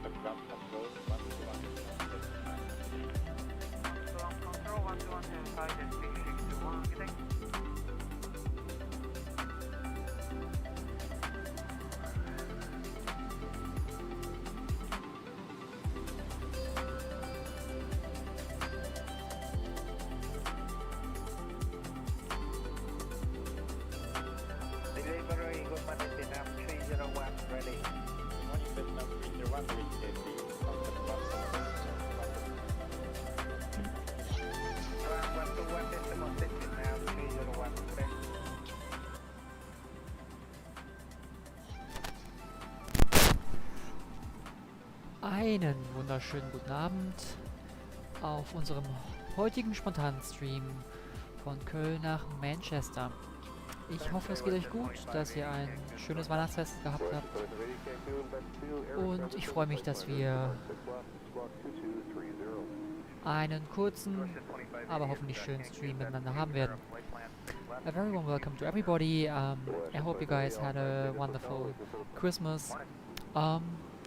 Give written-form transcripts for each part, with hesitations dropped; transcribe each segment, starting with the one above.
Contact ground control 121. Ground control 121, guided 3621, good day. Delivery, good morning, Vietnam 301, ready. Vietnam 301, reach AT. Contact Ground 121, decimal 6, Vietnam 301, ready. Einen wunderschönen guten Abend auf unserem heutigen spontanen Stream von Köln nach Manchester. Ich hoffe, es geht euch gut, dass ihr ein schönes Weihnachtsfest gehabt habt. Und ich freue mich, dass wir einen kurzen, aber hoffentlich schönen Stream miteinander haben werden. A very warm welcome to everybody. I hope you guys had a wonderful Christmas.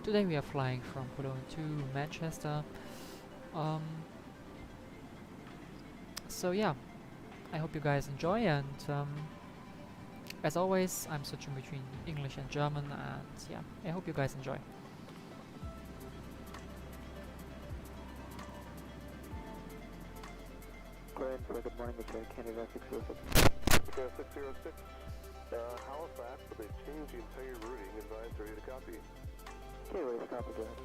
Today we are flying from Cologne to Manchester. So yeah, I hope you guys enjoy, and as always, I'm switching between English and German, and yeah, I hope you guys enjoy. Good morning, it's Canada 606. 606. Halifax, but they've changed the entire routing. Advise ready to copy. Okay, ready to copy, go ahead.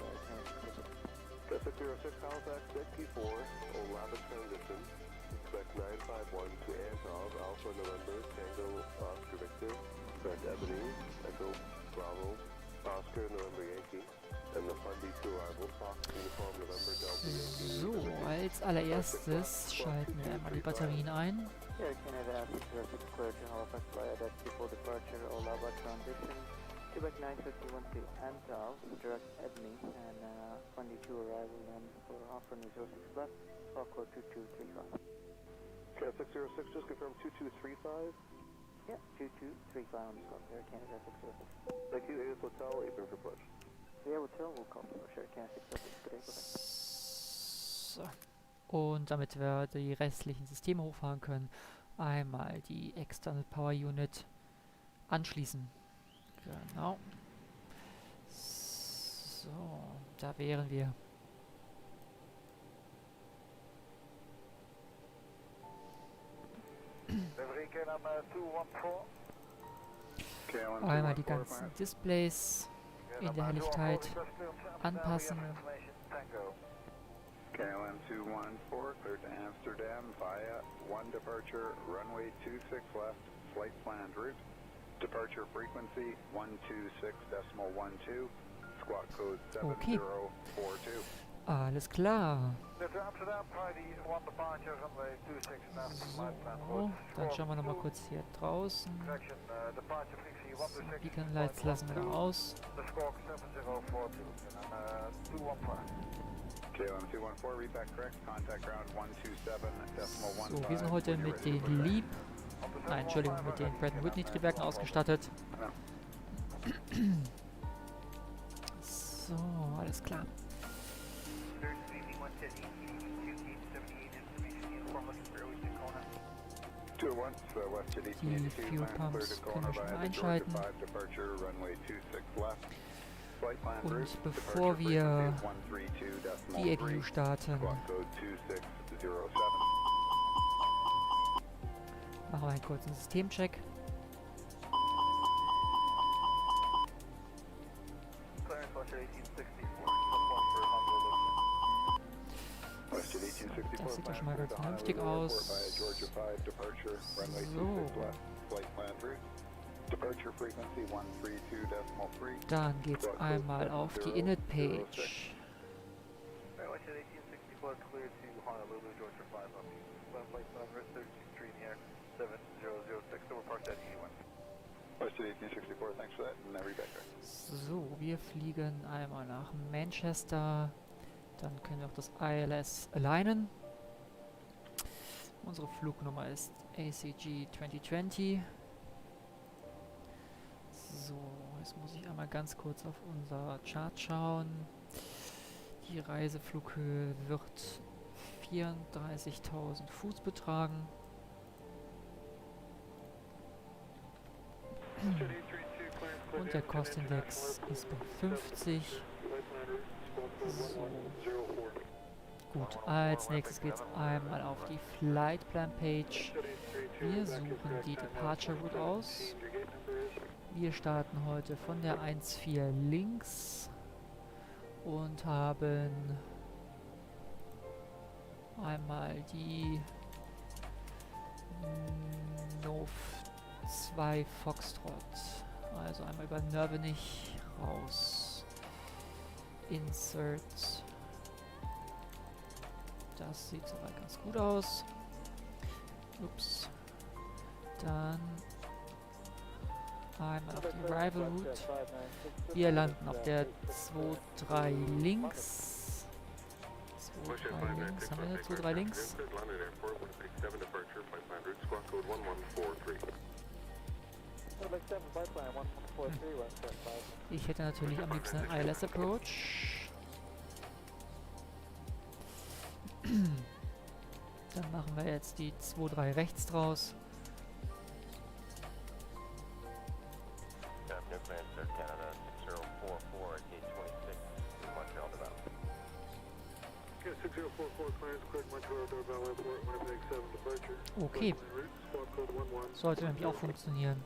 606 Halifax, deck P4, Olava transition. Expect 951 to Antov, Alpha November, Tango, Oscar Victor, correct Ebony, Echo, Bravo, Oscar, November Yankee, and the Fundy to arrival, Fox, Uniform, November, Delta Yankee. So, als allererstes schalten wir einmal die Batterien ein. Air Canada 606, clear to Halifax via deck P4 departure, Olava transition. Quebec 951 to Antov, direct Ebony, and Fundy to arrival then for offer New 06 left, call code 2235. Okay, 606, just confirm 2235. Yeah, 2235 on the spot, Air Canada 606. Thank you, AS Hotel, apron for push. The Hotel will call for Air Canada 606, good day, go ahead. So. Und damit wir die restlichen Systeme hochfahren können, einmal die External Power Unit anschließen. Genau. So, da wären wir. Einmal die ganzen Displays in der Helligkeit anpassen. KLM 214, clear to Amsterdam via 1 departure, runway 26 left, flight planned route. Departure frequency 126.12, squawk code 7042. Alles klar. So, dann schauen wir nochmal kurz hier draußen. Beacon Lights lassen wir aus. So, wir sind heute mit den Leap, Entschuldigung, mit den Pratt & Whitney Triebwerken ausgestattet. So, alles klar. Die Fuel Pumps können wir schon einschalten. Und bevor wir die APU starten, machen wir einen kurzen Systemcheck. Das sieht ja schon mal ganz vernünftig aus. So. Dann geht's einmal auf die Init-Page. So, wir fliegen einmal nach Manchester. Dann können wir auch das ILS alignen. Unsere Flugnummer ist ACG 2020. So, jetzt muss ich einmal ganz kurz auf unser Chart schauen. Die Reiseflughöhe wird 34.000 Fuß betragen. Und der Kostindex ist bei 50. So. Gut, als nächstes geht es einmal auf die Flight Plan Page. Wir suchen die Departure Route aus. Wir starten heute von der 14 links und haben einmal die Nov 2 Foxtrot. Also einmal über Nörvenich raus. Insert. Das sieht soweit ganz gut aus. Ups. Dann einmal auf die Arrival Route. Wir landen auf der 2-3 links. 2-3 links. Haben wir eine 2-3 links? Ich hätte natürlich am liebsten einen ILS Approach. Dann machen wir jetzt die 2-3 rechts draus. Okay. Sollte nämlich auch funktionieren.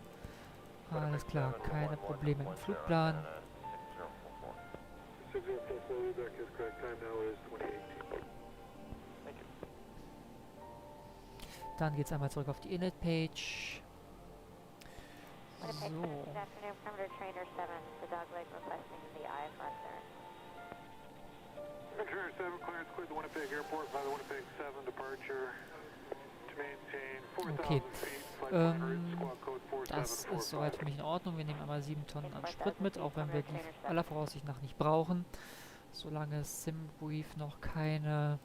Alles klar, keine Probleme im Flugplan. Dann geht es einmal zurück auf die Init-Page. So. Okay, das ist soweit für mich in Ordnung. Wir nehmen einmal 7 Tonnen an Sprit mit, auch wenn wir die aller Voraussicht nach nicht brauchen. Solange SimBrief noch keine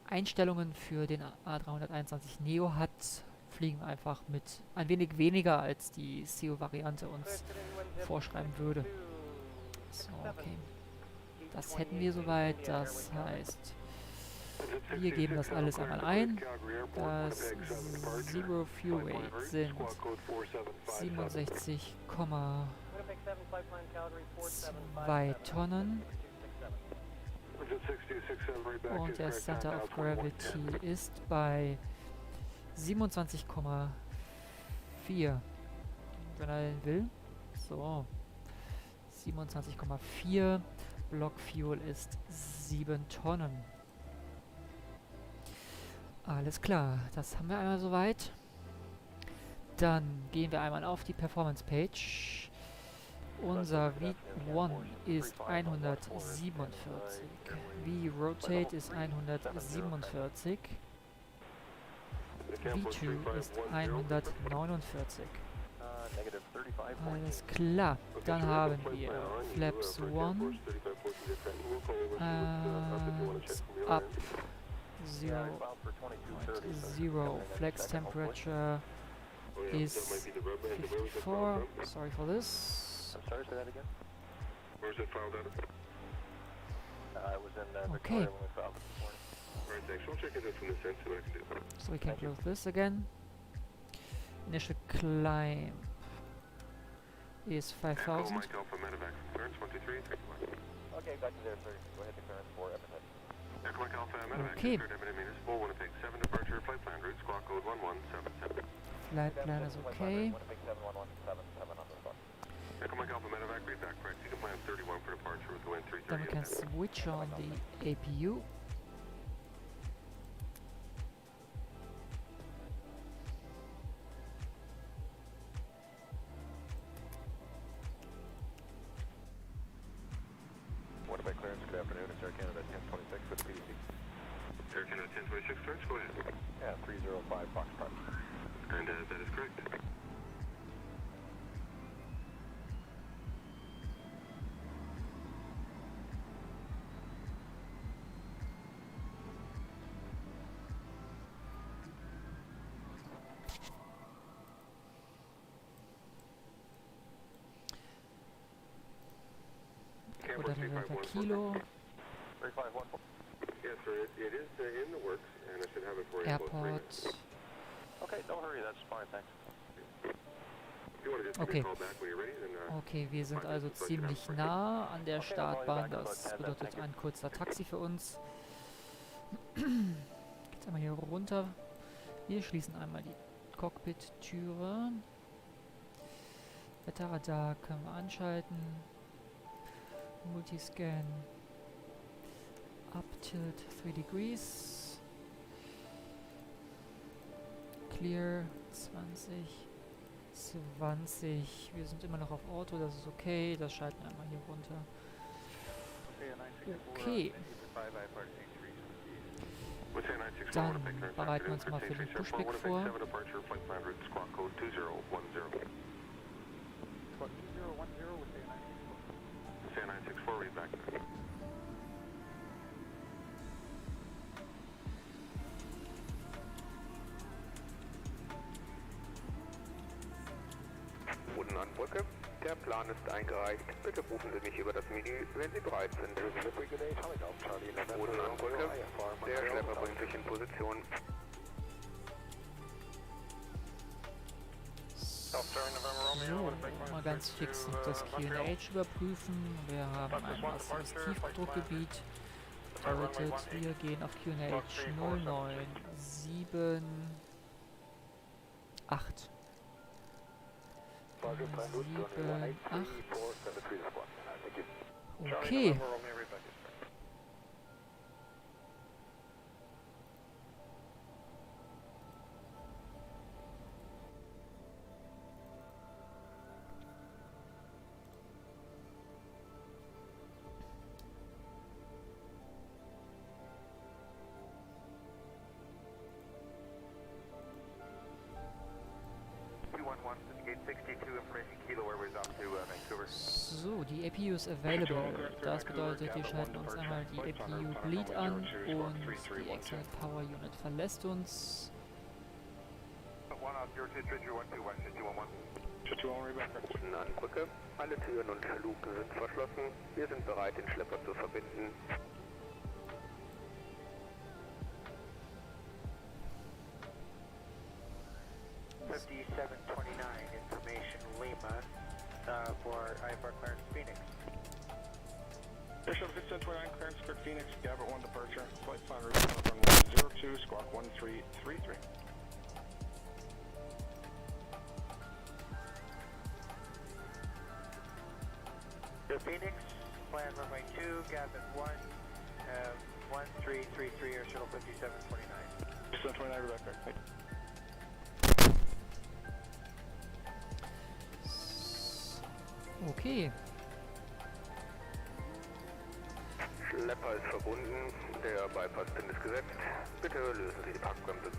Einstellungen für den A321neo hat, fliegen wir einfach mit ein wenig weniger, als die CO-Variante uns vorschreiben würde. So, okay. Das hätten wir soweit, das heißt, wir geben das alles einmal ein. Das Zero Fuel Weight sind 67,2 Tonnen. Und der Center of Gravity ist bei 27,4. Wenn er den will. So. 27,4. Block Fuel ist 7 Tonnen. Alles klar, das haben wir einmal soweit. Dann gehen wir einmal auf die Performance Page. Unser V1 ist 147. V-Rotate ist 147. V2 ist 149. Alles klar. Dann haben wir Flaps 1 up 0.0. Flex temperature is 54. Sorry for this. I'm sorry, say that again? Where's it filed out of? I was in Okay. Victoria when we filed it this morning. Alright, thanks. I'll check it out from this end, see what I can do. So we can close this again. Initial climb is 5,000. Mike Alpha Medevac, clearance 123, take one. Okay, got you there, sir. Go ahead to clearance 4, Epithet. Echo Mike Alpha Medevac, Okay. cleared Ebony meters, full Winnipeg 7 departure, flight plan route, squawk code 1177. Flight plan is okay. Winnipeg 71177 on the spot. Echo Mike Alpha Medevac, read back correct. You can plan 31 for departure with the wind 330. Then we can switch on the APU. Winnipeg clearance, good afternoon. It's Air Canada 1026 with the PDC. Air Canada 1026 clearance, go ahead. Yeah, 305 Foxtrot. And that is correct. Oder Kilo. 3514. Yes, sir. It is in the works, and I should have it for you in about 3 minutes. Airport. Okay, don't hurry, that's fine, thanks. If you want to just give Okay. me a call back when you're ready, then Okay, wir sind also ziemlich nah an der Startbahn. Das bedeutet ein kurzer Taxi für uns. Geht's einmal hier runter. Wir schließen einmal die Cockpit-Türe. Wetterradar können wir anschalten. Multiscan. Up tilt 3 degrees. Clear 20. Wir sind immer noch auf Auto, das ist okay. Das schalten wir einmal hier runter. Okay. Dann bereiten wir uns mal für den Pushback vor. Boden an Brücke. Der Plan ist eingereicht. Bitte rufen Sie mich über das Menü, wenn Sie bereit sind. Boden an Brücke. Der Schlepper bringt sich in Position. So, mal ganz fix noch das QNH überprüfen. Wir haben ein massives Tiefdruckgebiet. Turreted, wir gehen auf QNH 09778. Okay. So, die APU ist available. Das bedeutet, wir schalten uns einmal die APU Bleed an und die External Power Unit verlässt uns. An Brücke. Alle Türen und Luken sind verschlossen. Wir sind bereit, den Schlepper zu verbinden. Information Lima for IFR clearance Phoenix. Airship 5729 clearance for Phoenix, Gabbert 1 departure, flight plan route runway 02, squawk 1333. The Phoenix, plan runway 2, Gabbert 1, 1333, Air Shuttle 5729. 5729, Rebecca. Okay. Schlepper ist verbunden, der Bypass-Pin ist gesetzt. Bitte lösen Sie die Parkbremse.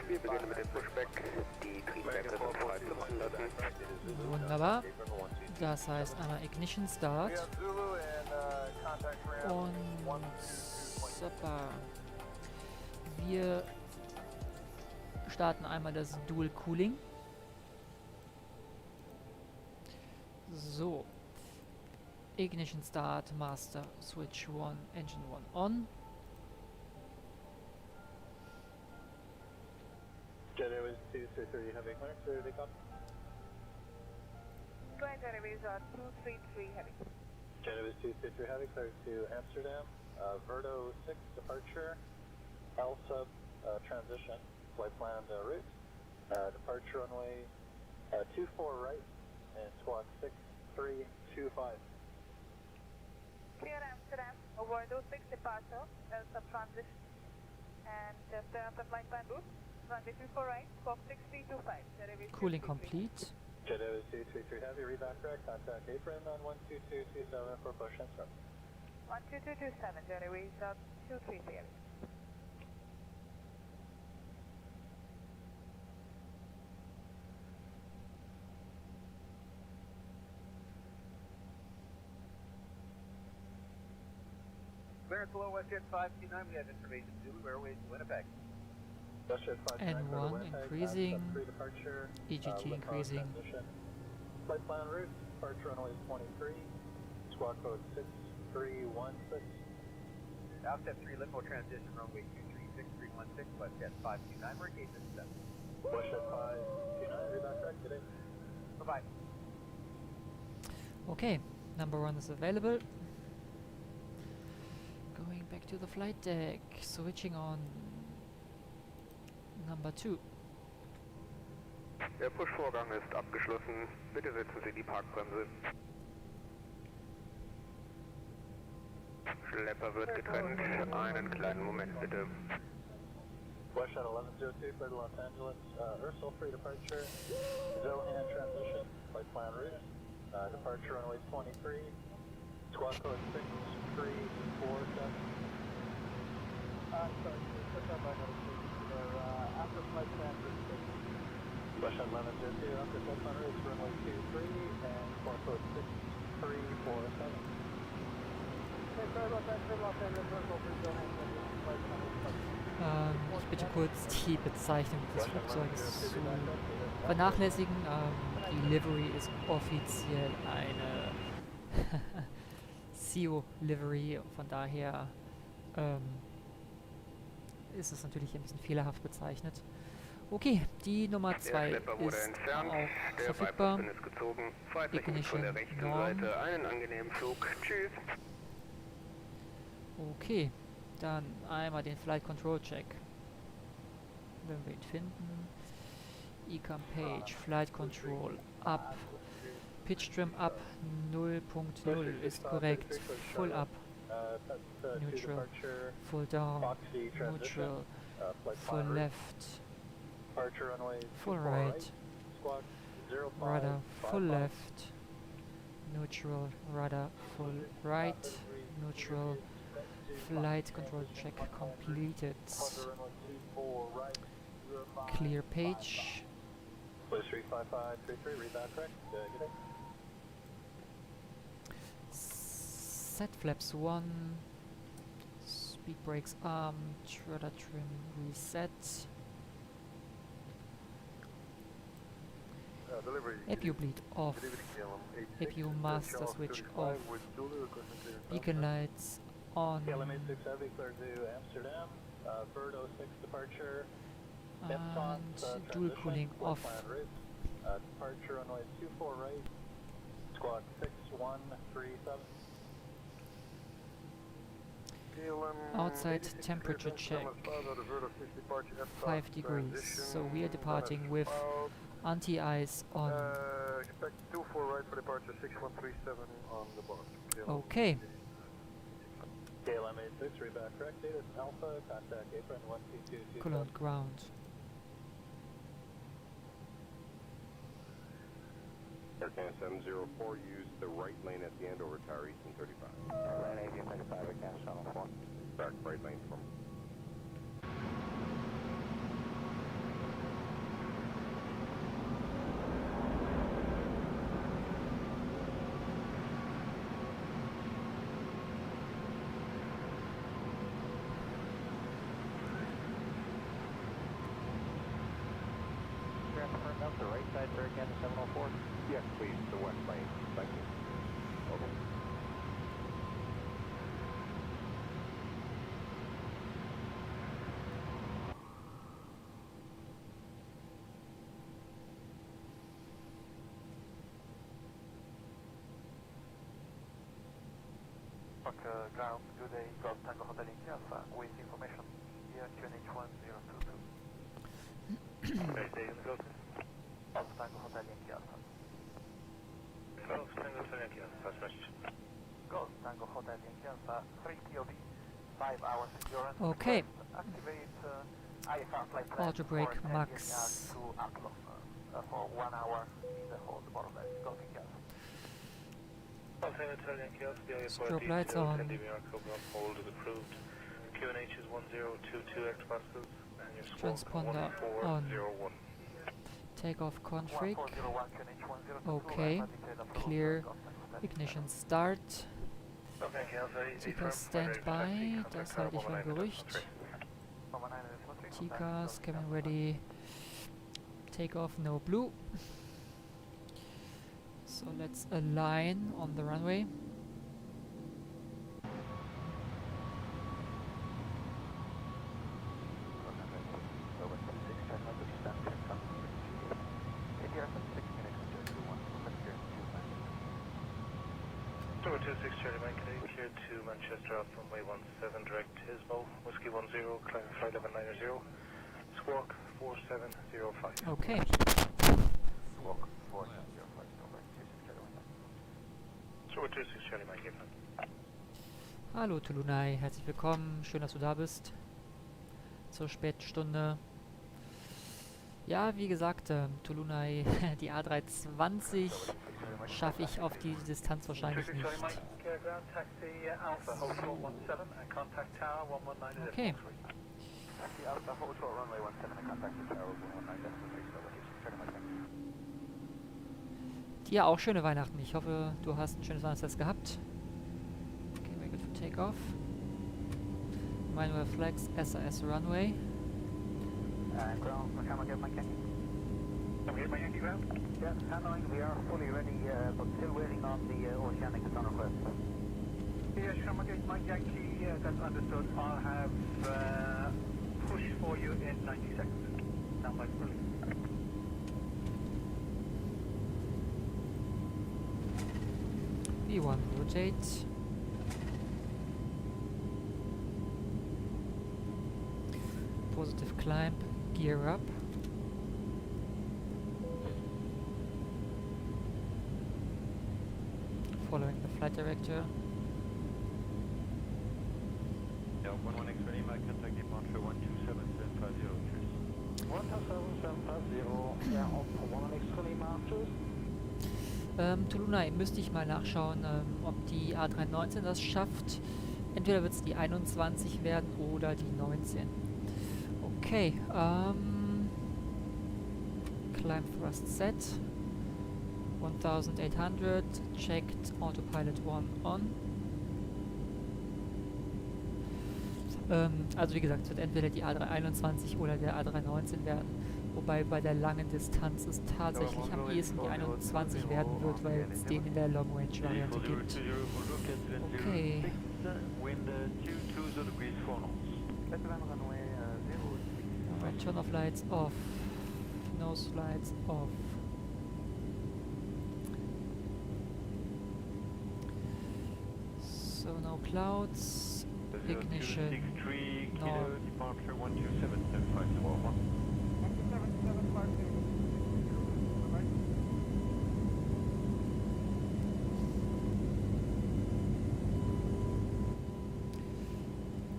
Wir beginnen mit dem Pushback. Die Triebwerke sind frei zu machen lassen. Wunderbar. Das heißt einmal Ignition Start. Und super. Wir starten einmal das Dual Cooling. So. Ignition Start, Master, Switch 1, Engine 1 on. Jet Airways 233 Heavy clearance, ready to take off. Jet Airways 233 Heavy. Jet Airways 233 Heavy clearance to Amsterdam. Verdo 6 departure. L sub transition. Flight plan route. Departure runway 24 right and squawk 6325. Clear Amsterdam. Verdo 6 departure. L sub transition. And turn up the flight plan route. Runway 24 right, squawk 6325. Jet Airways Cooling 233. complete. Jet Airways 233 Heavy, reback correct, contact apron on 12227 for push and start. 12227, Jet Airways 233 Heavy. Clearance below WestJet 529, we have information Zulu Airways Winnipeg. N1 increasing, EGT increasing. Flight plan route departure runway 23, squawk code 6316. Outset 3 Limbo transition runway 236316, WestJet 529, we're engaged at 7. WestJet 529, read that correct, good day. Bye-bye. Okay, number 1 is available. Going back to the flight deck, switching on number 2. Der Push-Vorgang ist abgeschlossen. Bitte setzen Sie die Parkbremse. Schlepper wird getrennt. Einen kleinen Moment bitte. WestJet 1102, clear to Los Angeles, Ursel free departure, Zohan transition, flight plan route, departure runway 23, squawk code 6347. Sorry, put that by notification there, after flight plan route 6. WestJet 1102, after flight plan route, runway 23, and squawk code 6347. Okay, sorry about that, clear Los Angeles, Ursel free Zohan transition, flight plan route 6. Ich bitte kurz die Bezeichnung des Flugzeuges zu vernachlässigen. Die Livery ist offiziell eine CEO-Livery, von daher ist es natürlich ein bisschen fehlerhaft bezeichnet. Okay, die Nummer 2 ist auch verfügbar. Ignition Norm. Einen angenehmen Flug. Tschüss. Okay, dann einmal den Flight Control Check. Wenn wir ihn finden. Ecam Page, Flight Control up. Pitch Trim up 0.0 ist korrekt. Full up. Neutral. Full down. Neutral. Full left. Full right. Rudder. Full left. Neutral. Rudder. Full right. Neutral. Flight control check completed. Clear page. Set flaps 1. Speed brakes armed. Rudder trim reset. APU bleed off. APU master switch off. Beacon lights on. KLM 86 Heavy, clear to Amsterdam. Bird 06 departure. And dual cooling off. Departure runway 24 right. Squawk 6137. Outside temperature check 5 degrees. So we are departing with anti-ice on. Expect 24 right for departure 6137 on the bar. Okay. KLM 86, read back correct. Data is Alpha, contact apron 12227. Cologne ground. Aircan 704, use the right lane at the end over Tower Eastern 35. Lane 1835, Aircan 704. Back right lane from. Up the right side for Aircan 704. Yes, please, the west lane. Thank you. Over. Ground, good day, Golf Tango Hotel India Alpha, with information here, QNH 1022. Great day, Golf Tango Hotel India Alpha. Golf Tango Hotel India Alpha, message. Golf Tango Hotel India Alpha, 3 POV, 5 hours endurance. Okay. Activate IFR flight plan Auto brake for max. to Upload for 1 hour in the hold bottom left, Golf India Alpha. Strobe lights on. Hold is approved. QNH is 1022 hectopascals and your squawk Transponder on. 1401. Takeoff config. Okay. Clear. Ignition start. TCAS standby. Das halte ich für ein Gerücht. TCAS, cabin ready. Takeoff, no blue. So, So let's align on the runway. Over 26 Charlie Mike, just stand clear from ATR from 6 Phoenix, 021, left clear to Manchester. Over 26 Charlie Mike, clear to Manchester off runway 17, direct Tisbo, Whiskey 10, climb flight level 900, squawk 4705. Okay. Squawk 4705, over 26 Charlie Mike. Over 26 Charlie Mike, evening. Hallo Tulunai, herzlich willkommen. Schön, dass du da bist. Zur Spätstunde. Ja, wie gesagt, Tulunai, die A320 schaffe ich auf die Distanz wahrscheinlich nicht. Okay. Taxi Alpha Hotel runway 17 and contact the tower 119.3, over 26 Charlie Mike. Dir auch schöne Weihnachten. Ich hoffe, du hast ein schönes Weihnachtsfest gehabt. Okay, we're good for takeoff. Manual flags, SAS runway. Ground, Macama, get my Yankee. Come here, my Yankee ground. Yeah, handling, we are fully ready, but still waiting on the oceanic return request. Yeah, Sharma, get my Yankee, that's understood. I'll have push for you in 90 seconds. Sound like brilliant. V1, rotate. Positive climb, gear up. Following the flight director. Yeah, 11X ready, my contact departure 127.750, cheers. 127.750, yeah, on 1X fully marches. Tulunai, müsste ich mal nachschauen, ob die A319 das schafft. Entweder wird es die 21 werden oder die 19. Okay, climb thrust set. 1800, checked autopilot 1 on. Also wie gesagt, es wird entweder die A321 oder der A319 werden. Wobei bei der langen Distanz es tatsächlich am ehesten die 21 werden wird, weil es den in der Long Range Variante gibt. Okay. Right, turn off lights off. Nose lights off. So no clouds. Ignition. No. Departure 127.750.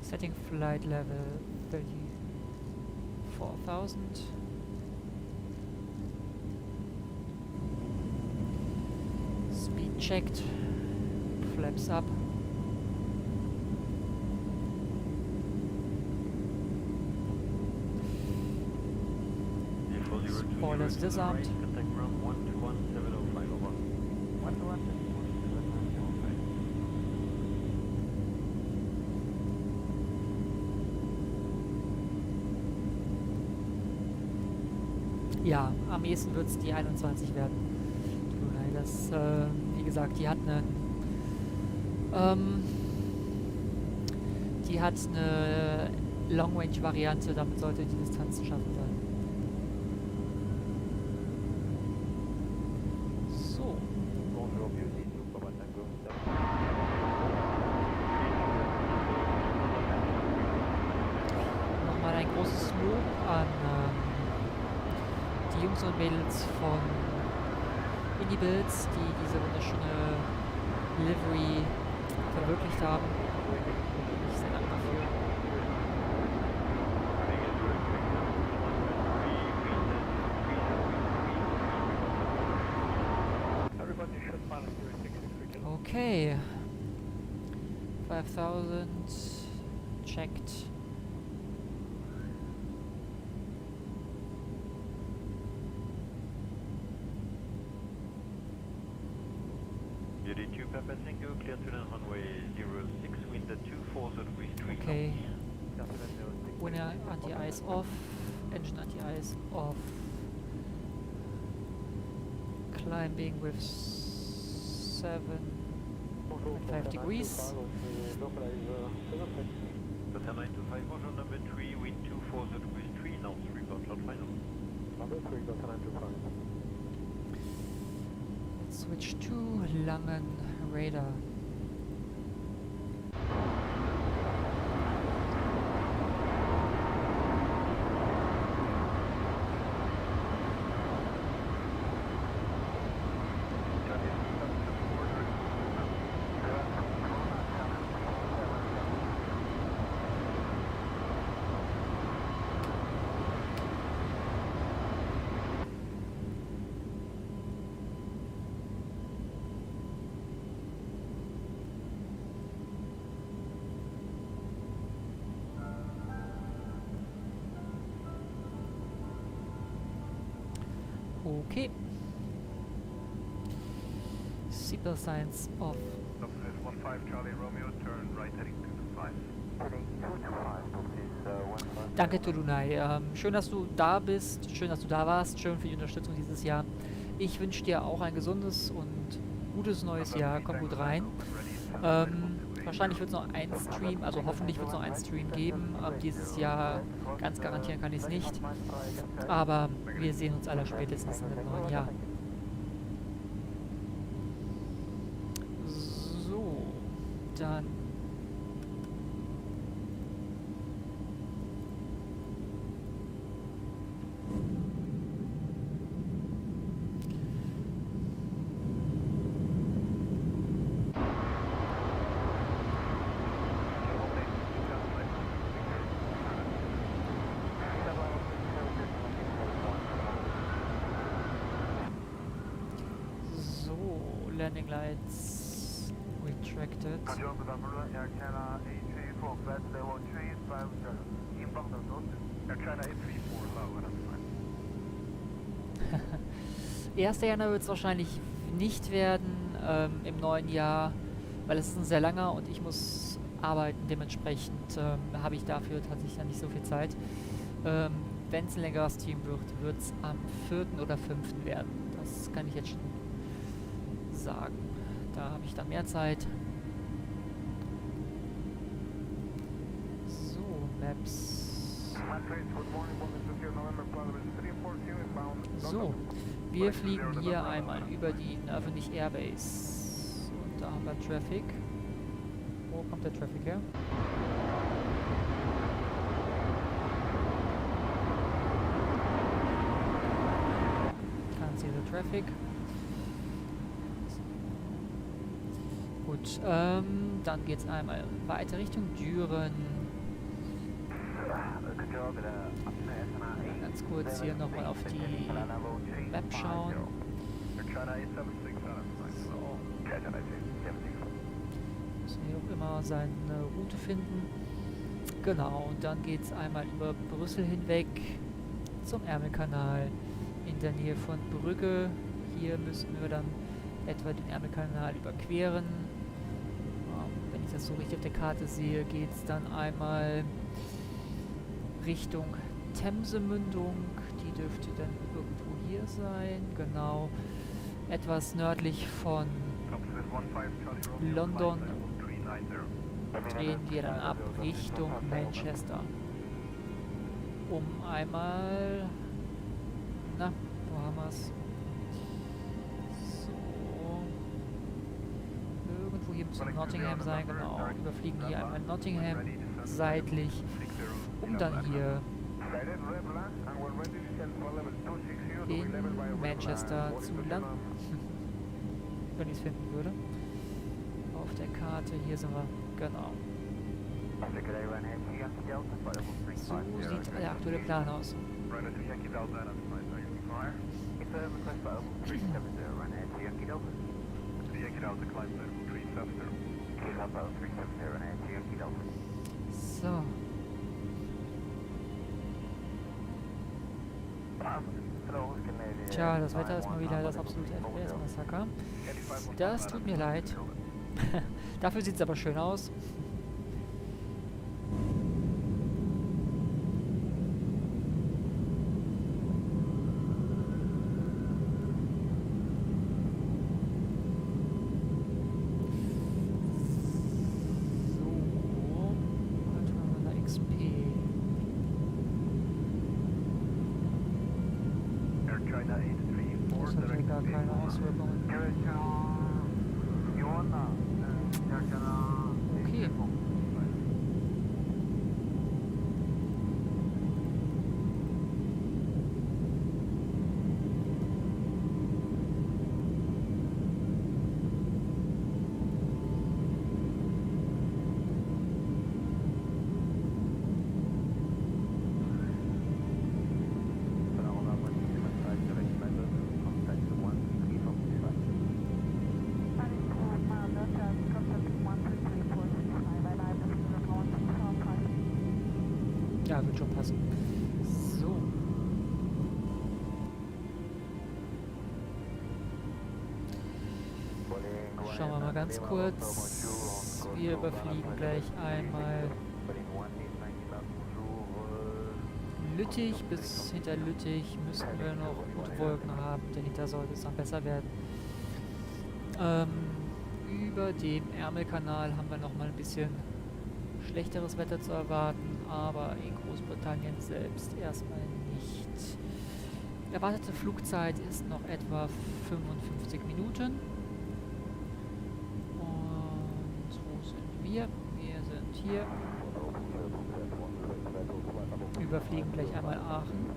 Setting flight level 34,000. Speed checked. Flaps up. Spoilers disarmed. Contact ground 121.705, over. 121. Ja, am ehesten wird es die 21 werden. Das, wie gesagt, die hat eine Long-Range-Variante, damit sollte die Distanz zu schaffen sein. So. Nochmal ein großes Lob an die Jungs und Mädels von Indie-Builds, die diese wunderschöne Livery verwirklicht haben. Ich sehr dankbar dafür. Okay. 5000 checked. EDDK Papa Tango, clear to land runway 06, wind at 24.3. Okay. Winner anti-ice off. Engine anti-ice off. Climbing with 7.5 degrees. Delta 925, bonjour, number 3, wind 24 degrees 3 knots, report loud final. Number 3, Delta 925. Let's switch to Langen Radar. Okay. Seatbelt signs off. 15 Charlie Romeo, turn right heading 225. Danke, Tolunai. Schön, dass du da bist. Schön, dass du da warst. Schön für die Unterstützung dieses Jahr. Ich wünsche dir auch ein gesundes und gutes neues Jahr. Komm gut rein. Wahrscheinlich wird es noch ein Stream, also hoffentlich wird es noch einen Stream geben. Dieses Jahr, ganz garantieren kann ich es nicht. Aber wir sehen uns aller spätestens in dem neuen Jahr. So, dann... Landing lights retracted. Erster Januar wird es wahrscheinlich nicht werden im neuen Jahr, weil es ist ein sehr langer und ich muss arbeiten. Dementsprechend habe ich dafür tatsächlich dann nicht so viel Zeit. Wenn es ein längerer Stream wird es am 4. oder 5. werden. Das kann ich jetzt schon sagen. Da habe ich dann mehr Zeit. So, Maps. So, wir fliegen hier einmal über die Nervenich Airbase. Und da haben wir Traffic. Wo kommt der Traffic her? Can't see the traffic. Gut, dann geht es einmal weiter Richtung Düren. Ganz kurz hier nochmal auf die Map schauen. So. Müssen hier auch immer seine Route finden. Genau, und dann geht es einmal über Brüssel hinweg zum Ärmelkanal in der Nähe von Brügge. Hier müssten wir dann etwa den Ärmelkanal überqueren. Wenn ich das so richtig auf der Karte sehe, geht es dann einmal Richtung Themsemündung. Die dürfte dann irgendwo hier sein. Genau. Etwas nördlich von London drehen wir dann ab Richtung Manchester. Um einmal... Na, wo haben wir es? Hier müsste Nottingham sein, genau. Überfliegen hier einmal Nottingham seitlich, um dann hier in Manchester zu landen. Wenn ich es finden würde. Auf der Karte, hier sind wir, genau. So sieht der aktuelle Plan aus. So. Tja, das Wetter ist mal wieder das absolute FPS-Massaker. Das tut mir leid. Dafür sieht es aber schön aus. gar keine Auswirkungen. Okay. Ja, wird schon passen. So. Schauen wir mal ganz kurz. Wir überfliegen gleich einmal Lüttich. Bis hinter Lüttich müssten wir noch Wolken haben. Dahinter sollte es dann besser werden. Über dem Ärmelkanal haben wir noch mal ein bisschen schlechteres Wetter zu erwarten, aber in Großbritannien selbst erstmal nicht. Erwartete Flugzeit ist noch etwa 55 Minuten. Und wo sind wir? Wir sind hier. Überfliegen gleich einmal Aachen.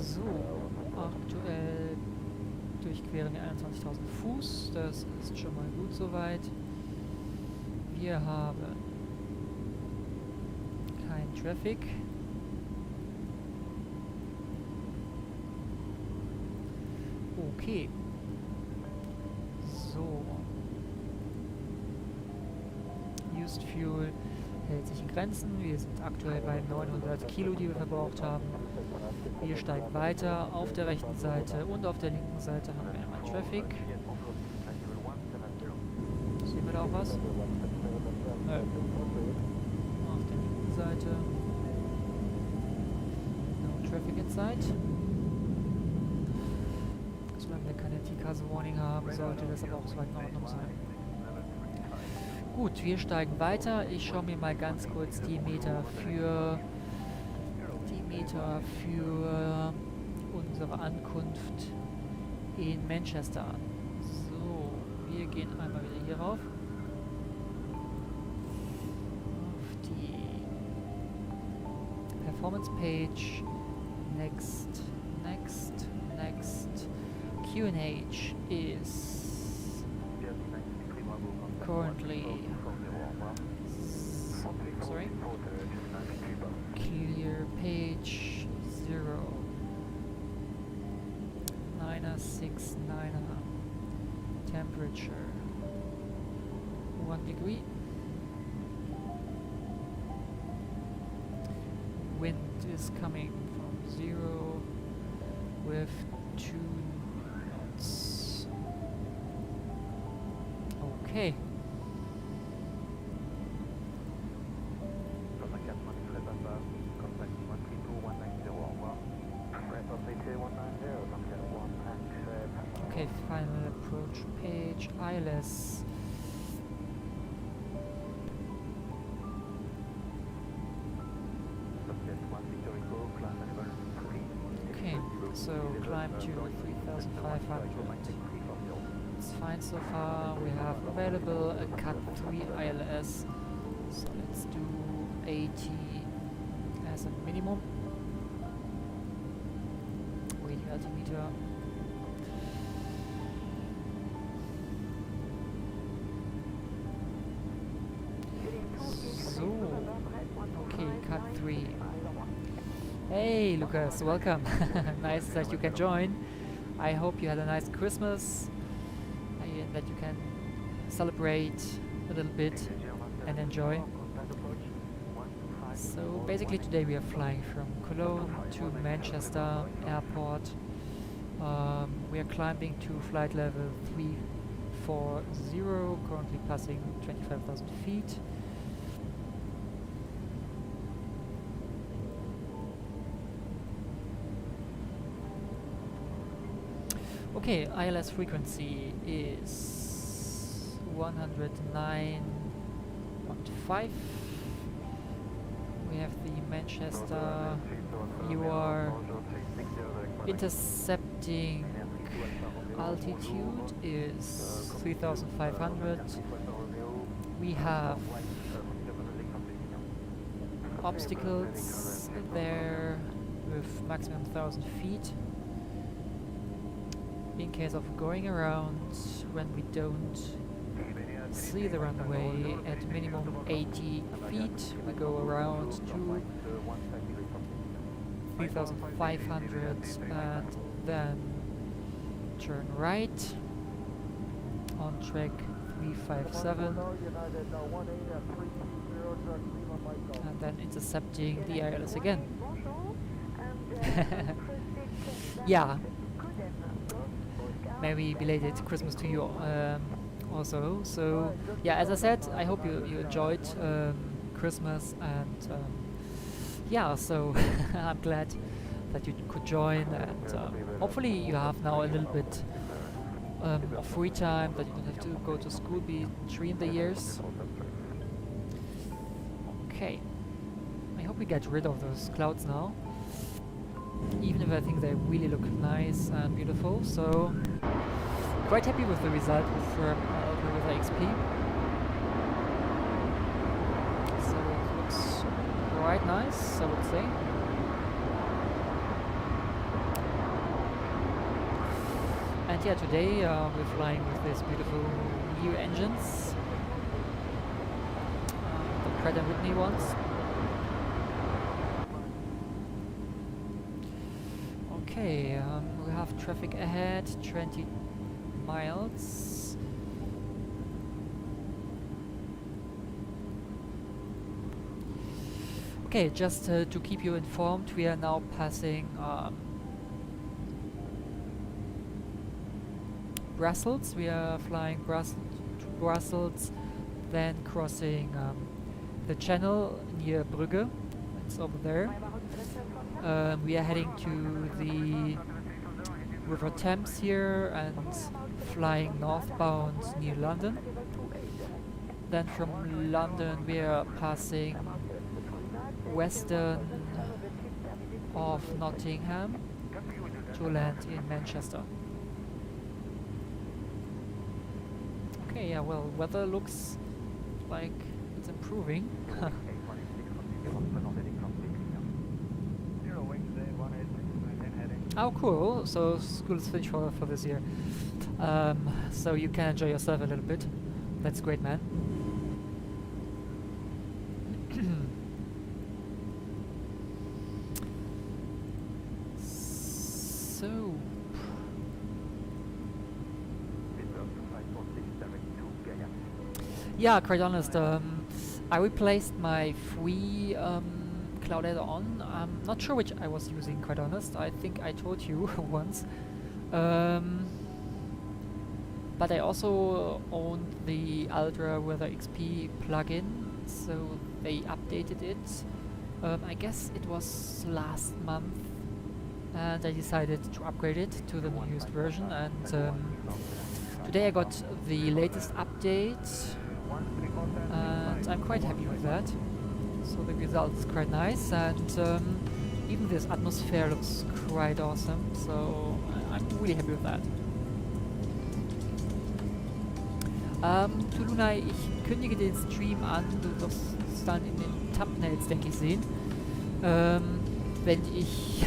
So, aktuell durchqueren wir 21.000 Fuß, das ist schon mal gut soweit. Wir haben kein Traffic. Okay. So. Used Fuel hält sich in Grenzen. Wir sind aktuell bei 900 Kilo, die wir verbraucht haben. Wir steigen weiter. Auf der rechten Seite und auf der linken Seite haben wir einmal Traffic. Sehen wir da auch was? Nö. Auf der linken Seite. No Traffic inside. Solange wir keine TCAS-Warning haben, sollte das aber auch soweit in Ordnung sein. Gut, wir steigen weiter. Ich schaue mir mal ganz kurz die Meter für unsere Ankunft in Manchester an. So, wir gehen einmal wieder hier rauf. Auf die Performance Page. Next. QNH is currently clear page 0 969 temperature 1 degree, wind is coming from 0 with 2 knots. Okay. Okay, final approach page, ILS. Okay, so climb to 3,500. It's fine so far. We have available a Cat 3 ILS. So let's do 80 as a minimum. Wait, altimeter. So, okay, Cat 3. Hey Lucas, welcome. Nice that you can join. I hope you had a nice Christmas and that you can celebrate a little bit and enjoy. So basically today we are flying from Cologne to Manchester Airport. We are climbing to flight level 340, currently passing 25,000 feet. Okay, ILS frequency is 109.5. We have the Manchester. You are intercepting altitude is 3,500. We have obstacles there with maximum 1,000 feet. In case of going around when we don't see the runway at minimum 80 feet, we go around to 3,500 and then turn right on track 357 and then intercepting the ILS again. Yeah, maybe belated Christmas to you also. So yeah, as I said, I hope you enjoyed Christmas, and yeah, so I'm glad that you could join, and hopefully you have now a little bit of free time, that you don't have to go to school between the years. Okay, I hope we get rid of those clouds now, even if I think they really look nice and beautiful. So quite happy with the result with the XP. So it looks quite nice, I would say. And yeah, today we're flying with these beautiful new engines, the Pratt & Whitney ones. Okay, we have traffic ahead, 20 miles. Okay, just to keep you informed, we are now passing Brussels. We are flying to Brussels, then crossing the channel near Brugge. It's over there. We are heading to the River Thames here and flying northbound near London. Then from London we are passing western of Nottingham to land in Manchester. Okay, yeah, well, weather looks like it's improving. Oh, cool. So school is finished for this year. So you can enjoy yourself a little bit. That's great, man. So yeah, quite honest, I replaced my free cloud add-on. I'm not sure which I was using, quite honest. I think I told you once. But I also owned the Ultra Weather XP plugin, so they updated it. I guess it was last month, and I decided to upgrade it to the newest version, and today I got the latest update, and I'm quite happy with that. So the result is quite nice, and even this atmosphere looks quite awesome, so I'm really happy with that. Tulunai, ich kündige den Stream an, du wirst es dann in den Thumbnails, denke ich, sehen. Wenn ich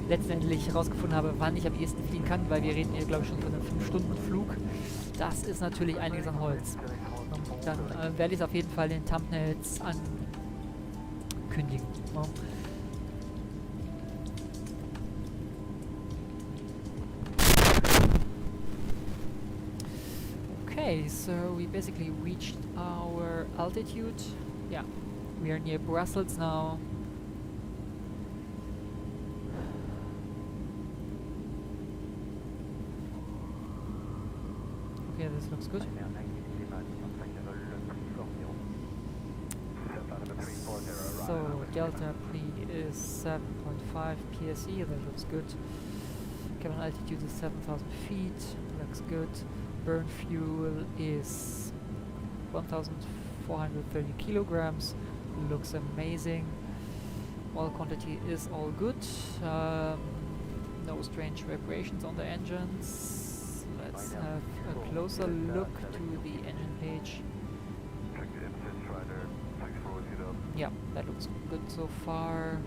letztendlich herausgefunden habe, wann ich am ehesten fliegen kann, weil wir reden hier, glaube ich, schon von einem 5-Stunden-Flug. Das ist natürlich einiges an Holz. Und dann werde ich es auf jeden Fall in den Thumbnails ankündigen. Ja. Okay, so we basically reached our altitude. Yeah, we are near Brussels now. Okay, this looks good. So delta P is 7.5 PSE, that looks good. Cabin altitude is 7,000 feet, looks good. burn fuel is 1,430 kilograms. Looks amazing. Oil quantity is all good. No strange vibrations on the engines. Let's have a closer look to the engine page. Yeah, that looks good so far.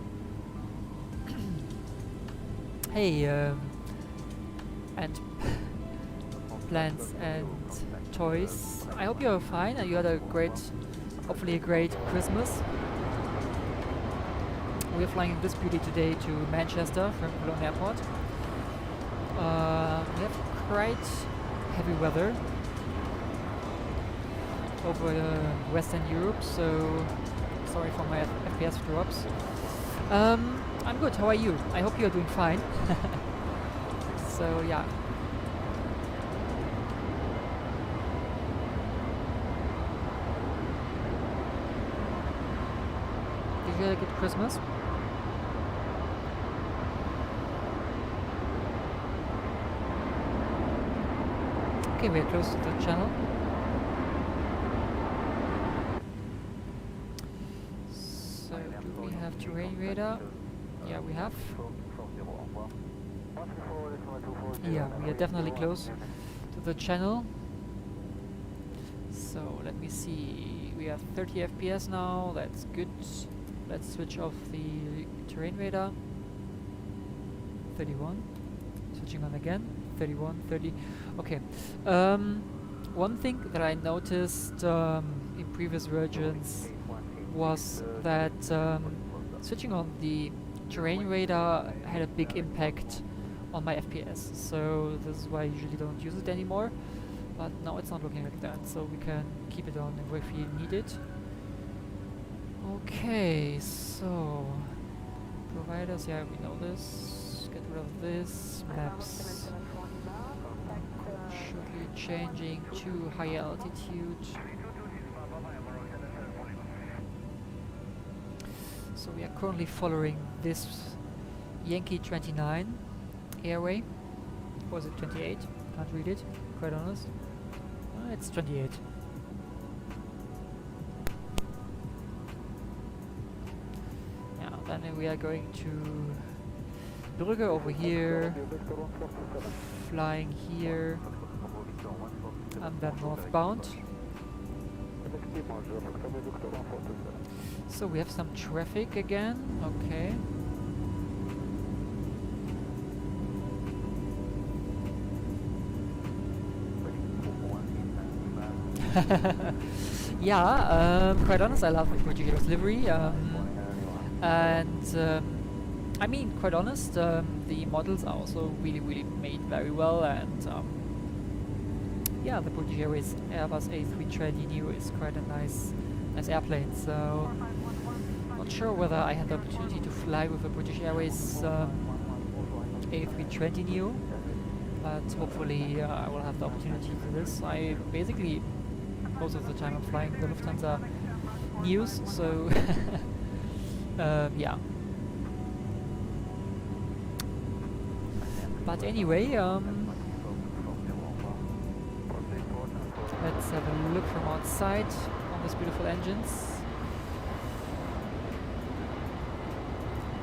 Hey, and plants and toys. I hope you're fine and you had a hopefully a great Christmas. We're flying this beauty today to Manchester from Cologne Airport. We have quite heavy weather over Western Europe, so sorry for my FPS drops. I'm good, how are you? I hope you're doing fine. So yeah. Did you have a good Christmas? Okay, we are close to the channel. So, do we have terrain radar? Yeah, we have. Yeah, we are definitely close to the channel. So, let me see. We have 30 FPS now, that's good. Let's switch off the terrain radar. 31. Switching on again. 31, 30. Okay. One thing that I noticed in previous versions was that switching on the terrain radar had a big impact on my FPS. So this is why I usually don't use it anymore. But now it's not looking like that, so we can keep it on if we need it. Okay, so providers, yeah, we know this. Get rid of this. Maps. Should be changing to high altitude. So we are currently following this Yankee 29 airway. Or is it 28? Can't read it, quite honest. It's 28. Yeah, then we are going to Brugge over here, flying here, and then northbound. So we have some traffic again, okay. Yeah, quite honest, I love the British Airways livery, and I mean, quite honest, the models are also really made very well, and yeah, the British Airways Airbus A321neo is quite a nice airplane. So not sure whether I had the opportunity to fly with the British Airways A320neo, but hopefully I will have the opportunity for this. I basically most of the time I'm flying the Lufthansa Neos, so yeah. But anyway, let's have a look from outside on these beautiful engines.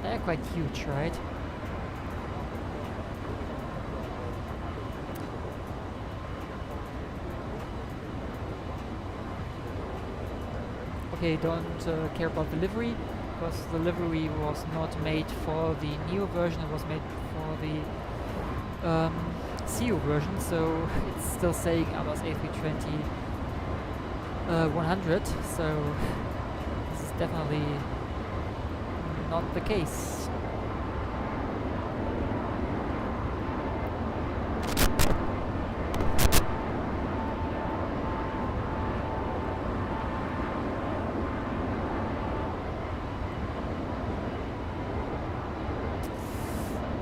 They're quite huge, right? Okay, don't care about the livery, because the livery was not made for the Neo version, it was made for the CEO version, so it's still saying Airbus A320 100, so this is definitely not the case.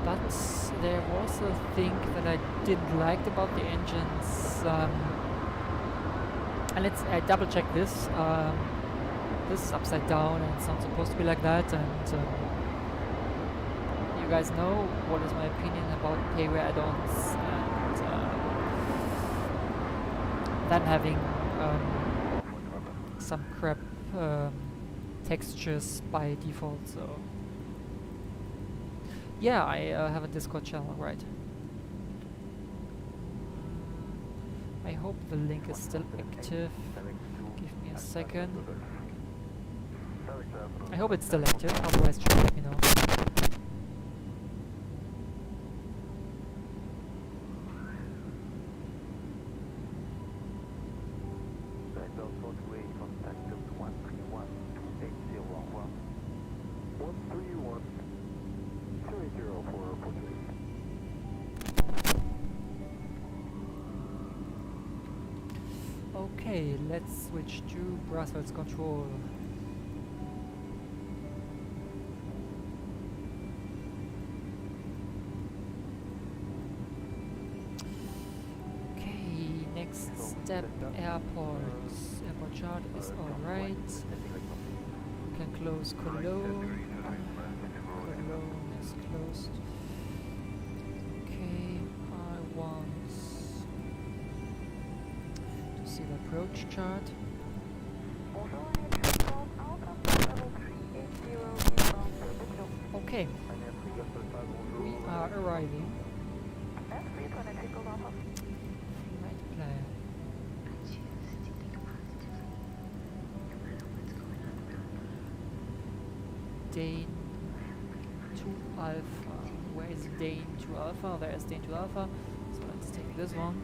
But there was a thing that I didn't like about the engines, and I double check this. This is upside down and it's not supposed to be like that, and you guys know what is my opinion about payload add-ons, and than having some crap textures by default. So yeah, I have a Discord channel, right? I hope the link is still active. Give me a second. I hope it's still active, otherwise just let me know. Okay, let's switch to Brussels control. Okay, next step, airports. Airport chart is alright. We can close Cologne. Cologne is closed. Okay, I want to see the approach chart. Okay, we are arriving. Flight plan. Dane to Alpha. Where is Dane to Alpha? There is Dane to Alpha. So let's take this one.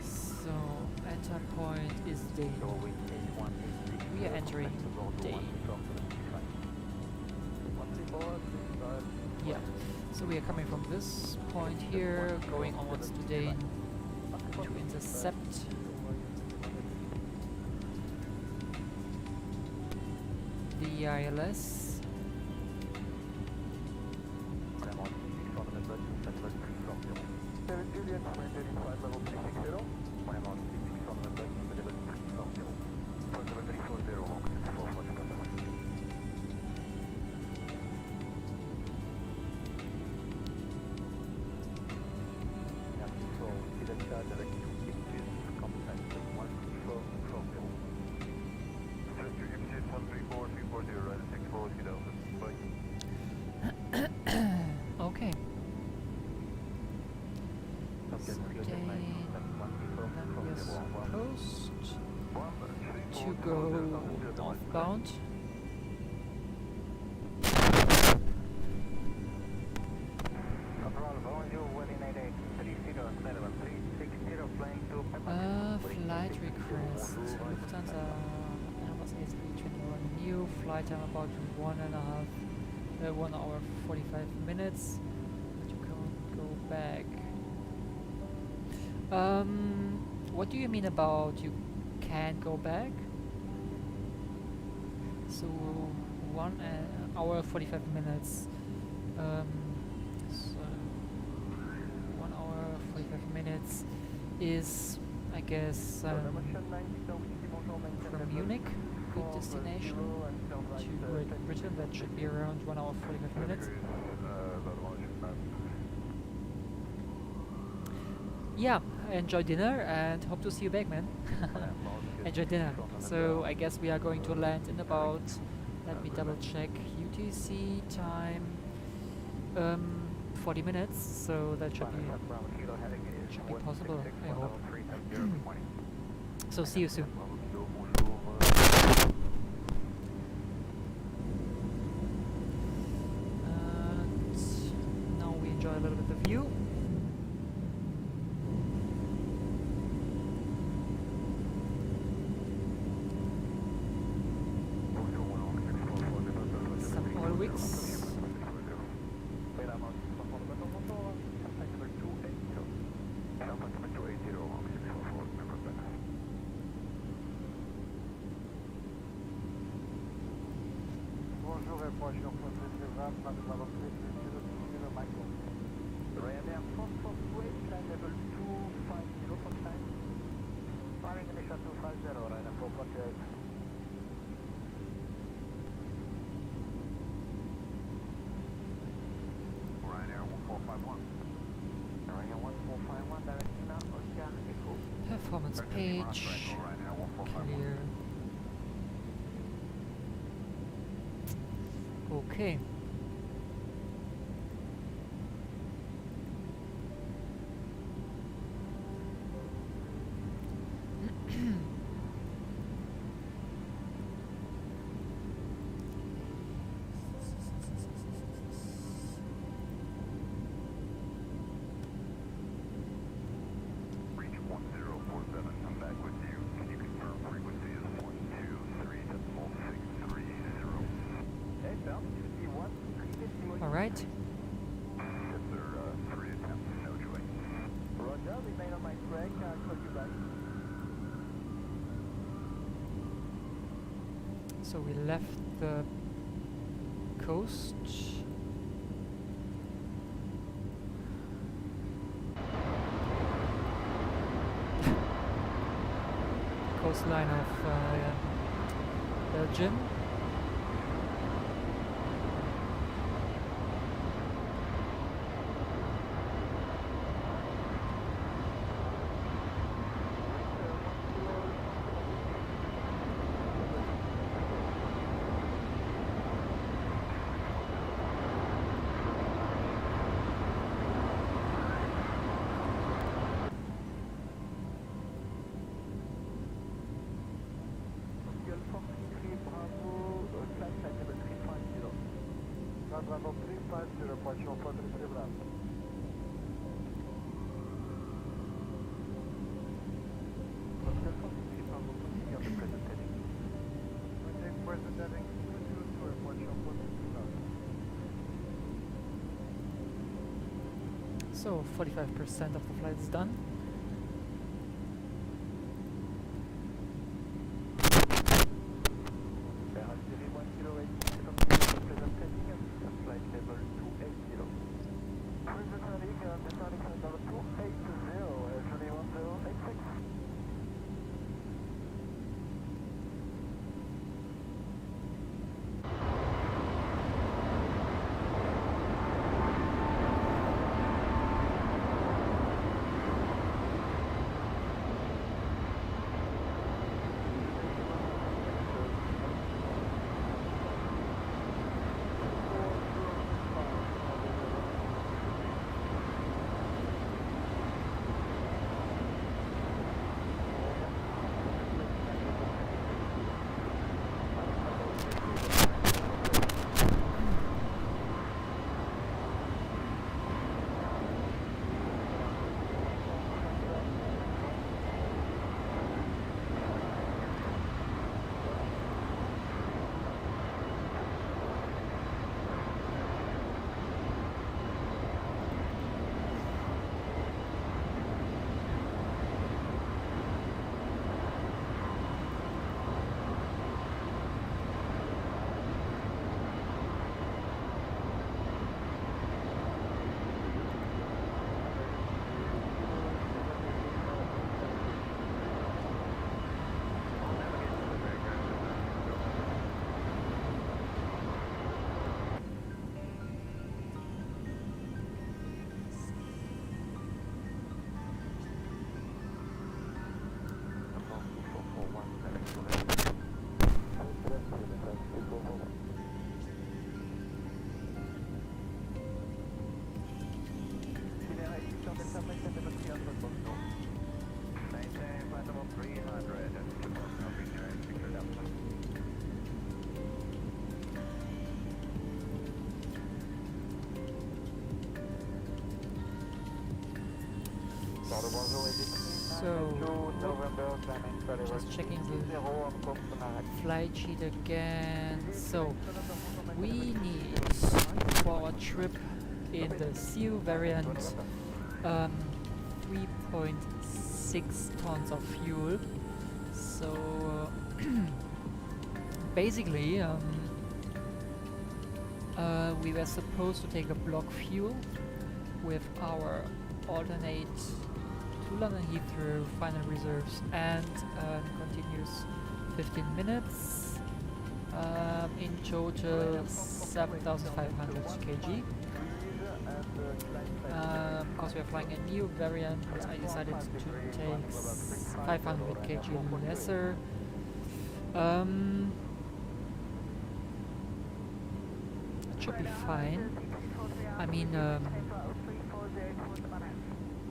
So enter point is Dane. We are entering Dane. Yeah. So we are coming from this point here, going onwards to Dane to intercept. The ILS. Okay. We are supposed to go northbound. Flight request. Lufthansa Airbus A321neo. Flight time about 1 hour 45 minutes. To go back. What do you mean about you can't go back? So 1 hour 45 minutes. So 1 hour 45 minutes is, I guess, from Munich, good destination, to Great Britain. That should be around 1 hour 45 minutes. Yeah, enjoy dinner and hope to see you back, man. Enjoy dinner. So I guess we are going to land in about, let me double check, UTC time 40 minutes, so that should be possible, I hope. So see you soon. And now we enjoy a little bit of the view. Some oil rigs. Performance page. Clear. Okay. Reach 1047, I'm back with you. Can you confirm frequency is 123.630? Hey, Bell, you see one? All right. Yes, sir. 3 attempts, no joy. Roger, remain on my track, I'll call you back. So we left the coast. Coastline of Belgium. Bravo 350, Poisson 433 Bravo. Oscar 43 Bravo, continue on the present heading. Contact present heading 222, Poisson 433 Bravo. So 45% of the flight is done. So, just checking the flight sheet again. So, we need for our trip in the CO variant 3.6 tons of fuel. So, basically, we were supposed to take a block fuel with our alternate to London Heathrow final reserves and continuous 15 minutes. In total 7,500 kg. Because we are flying a neo variant, I decided to take 500 kg lesser. It should be fine. I mean,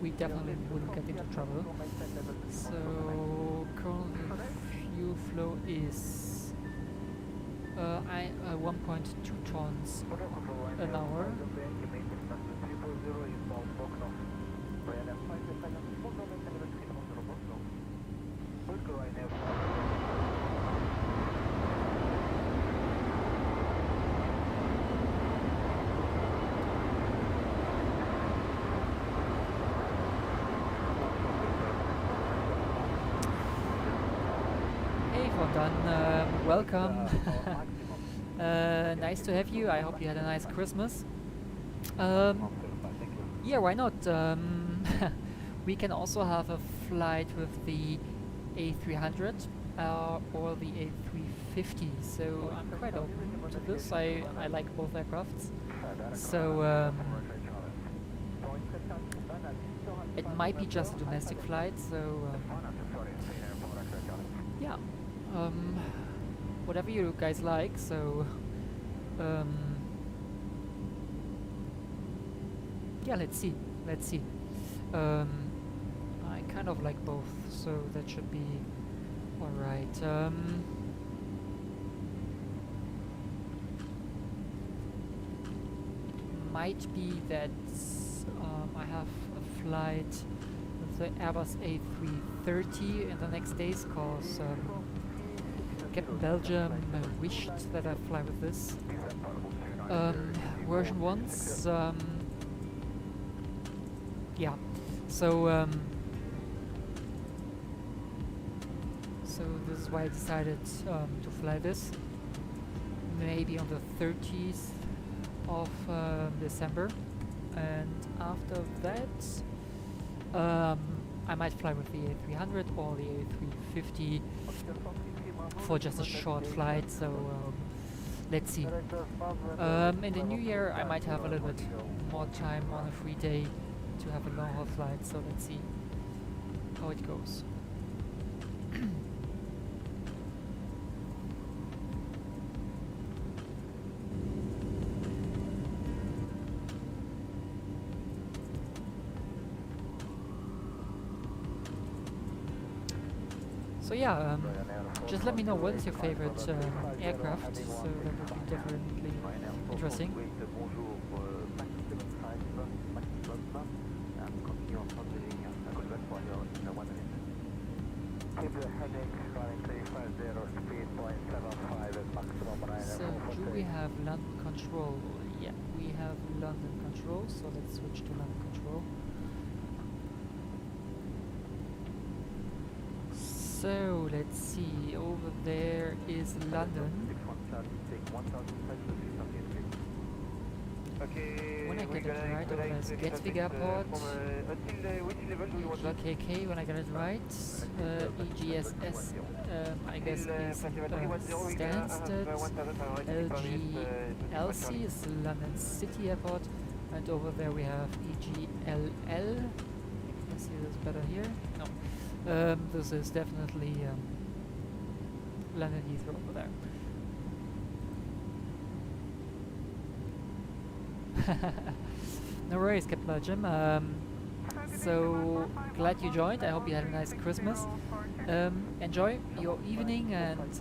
we definitely wouldn't get into trouble. So currently fuel flow is 1.2 tons an hour. Hey Fondan, welcome. Nice to have you. I hope you had a nice Christmas. Yeah, why not? We can also have a flight with the A300 or the A350. So I'm quite open to this. I like both aircrafts. So it might be just a domestic flight. So yeah. Whatever you guys like, so yeah, let's see. I kind of like both, so that should be alright. Might be that I have a flight with the Airbus A330 in the next days, cause Captain Belgium wished that I fly with this version once. Yeah, so so this is why I decided to fly this. Maybe on the 30th of December, and after that I might fly with the A300 or the A350 for just a short flight, so let's see. In the new year I might have a little bit more time on a free day to have a long haul flight, so let's see how it goes. So yeah, just let me know what is your favorite aircraft, so that would be definitely interesting. So do we have London control? Yeah, we have London control, so let's switch to London control. So let's see, over there is London. When I get it right, over there is Gatwick Airport. EGCC, when I get it right. EGCC, I guess, is Stansted. LGLC is London City Airport. And over there we have EGLL. Let's see this better here. No. This is definitely London Heathrow over there. No worries, Captain Belgium. So glad you joined. I hope you had a nice Christmas. Enjoy your evening, and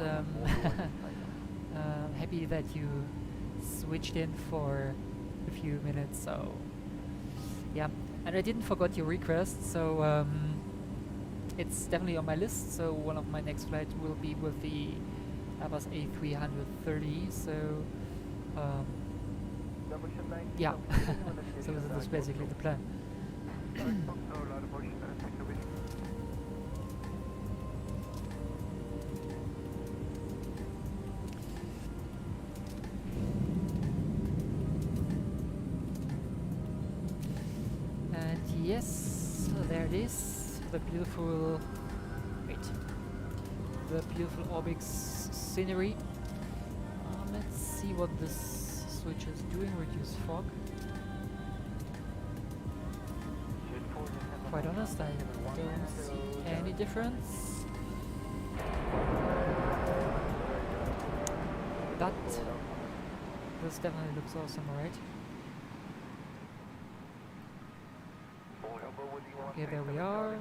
happy that you switched in for a few minutes. So yeah, and I didn't forget your request. So it's definitely on my list. So one of my next flights will be with the Airbus A330. So yeah, so this is basically the plan. And yes, there it is, the beautiful, the beautiful Orbix scenery. Let's see what this switch is doing. Reduce fog. quite honest, I don't see any difference. But this definitely looks awesome, right? Okay, there we are.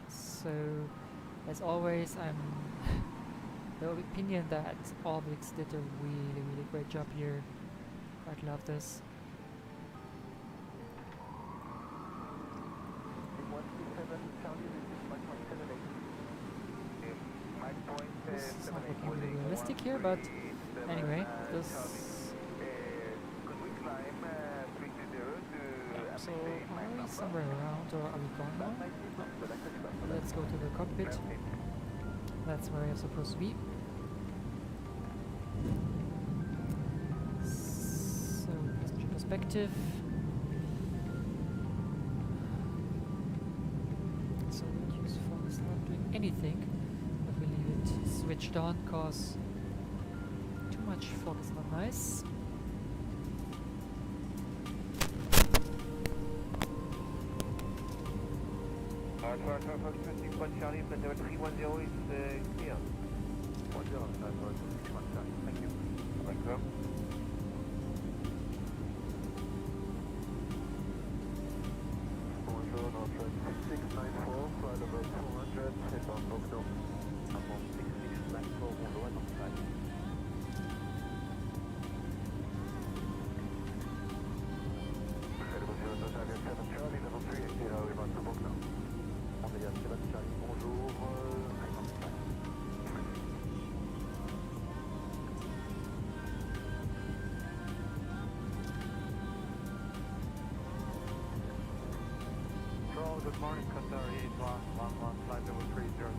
So, as always, I'm the opinion that Orbix did a really great job here. Quite love this. This is not looking really realistic here, but anyway, this. So, are we somewhere around, or are we gone now? No. Let's go to the cockpit. That's where we're supposed to be. So, passenger perspective. So, the use phone is not doing anything, but we leave it switched on, cause too much fog is not nice. Charlie, level 310 is clear. 10, thank you. Welcome. Bonjour, Northwest 694, flight level 200, inbound Bogno. Avant 6694, bonjour, attends, Italian 7 Charlie, level 380, inbound to Bogno. Andrea 7 Charlie, bonjour, Good morning, Qatar 811, flight level 300.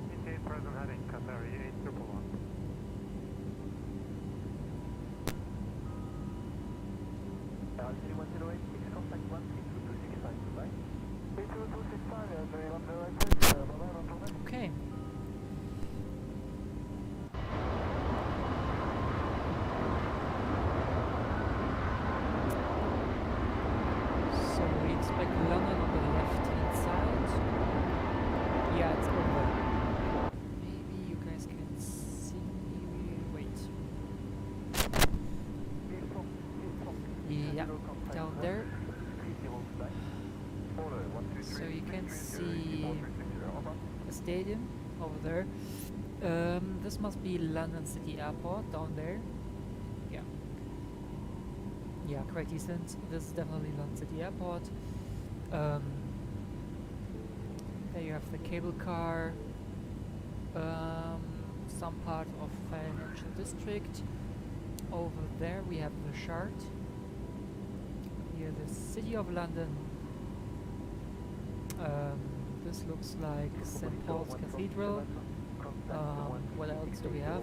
Maintain present heading, Qatar 8111. Okay. So we expect London on the left-hand side. Yeah, it's over. Maybe you guys can see. Wait. Yeah, down there. So you can see the stadium over there. This must be London City Airport down there. Yeah. Yeah, quite decent. This is definitely London City Airport. There you have the cable car. Some part of financial district. Over there we have the Shard. Here the City of London. This looks like St. Paul's Cathedral. What else do we have?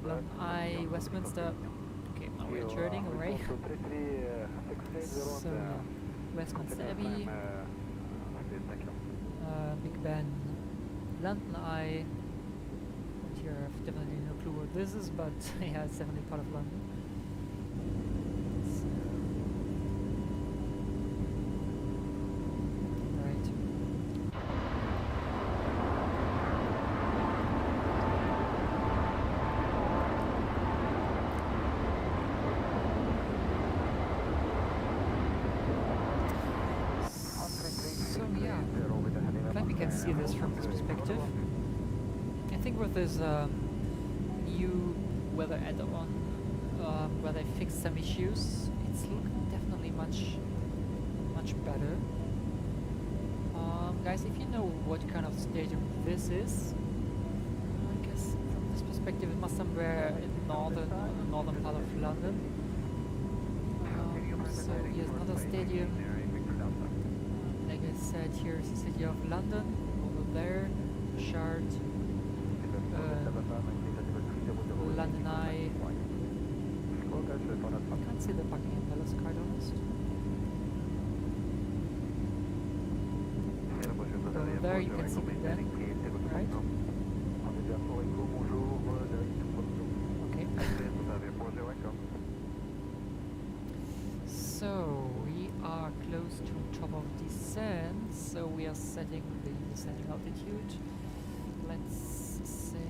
London Eye, Westminster. Okay, now we are turning away. So, Westminster Abbey, Big Ben, London Eye. And here I have definitely no clue what this is, but yeah, it's definitely part of London. See this from this perspective. I think with this new weather add-on, where they fixed some issues, it's looking definitely much better. Guys, if you know what kind of stadium this is, I guess from this perspective it must somewhere in northern part of London. So here's another stadium. Like I said, here's the City of London. There, Shard, landen I can't see the Buckingham Palace, quite honest. Over there you can see the den, right? Okay. So we are close to top of descent, so we are setting the descending altitude. Let's say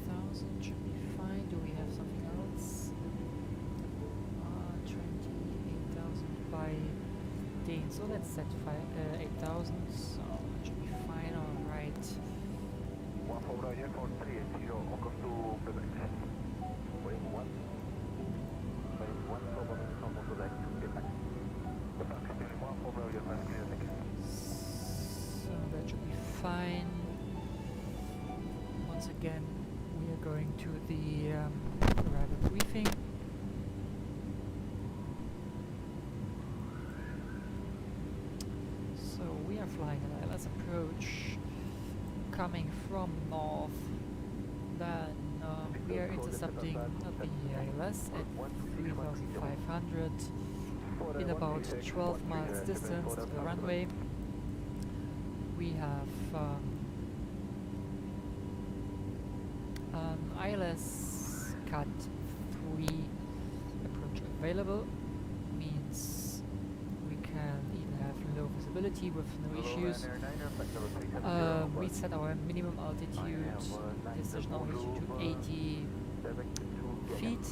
5,000 should be fine. Do we have something else? 28,000 by Dane. So let's set 8,000. So that should be fine. All right. So that should be fine. Once again, we are going to the arrival briefing. So we are flying at ILS approach, coming from north. Then we are intercepting the ILS at 3,500 in about 12 miles distance to the runway. We have ILS cut 3 approach available, means we can even have low visibility with no issues. We set our minimum altitude, decision altitude to 80 feet.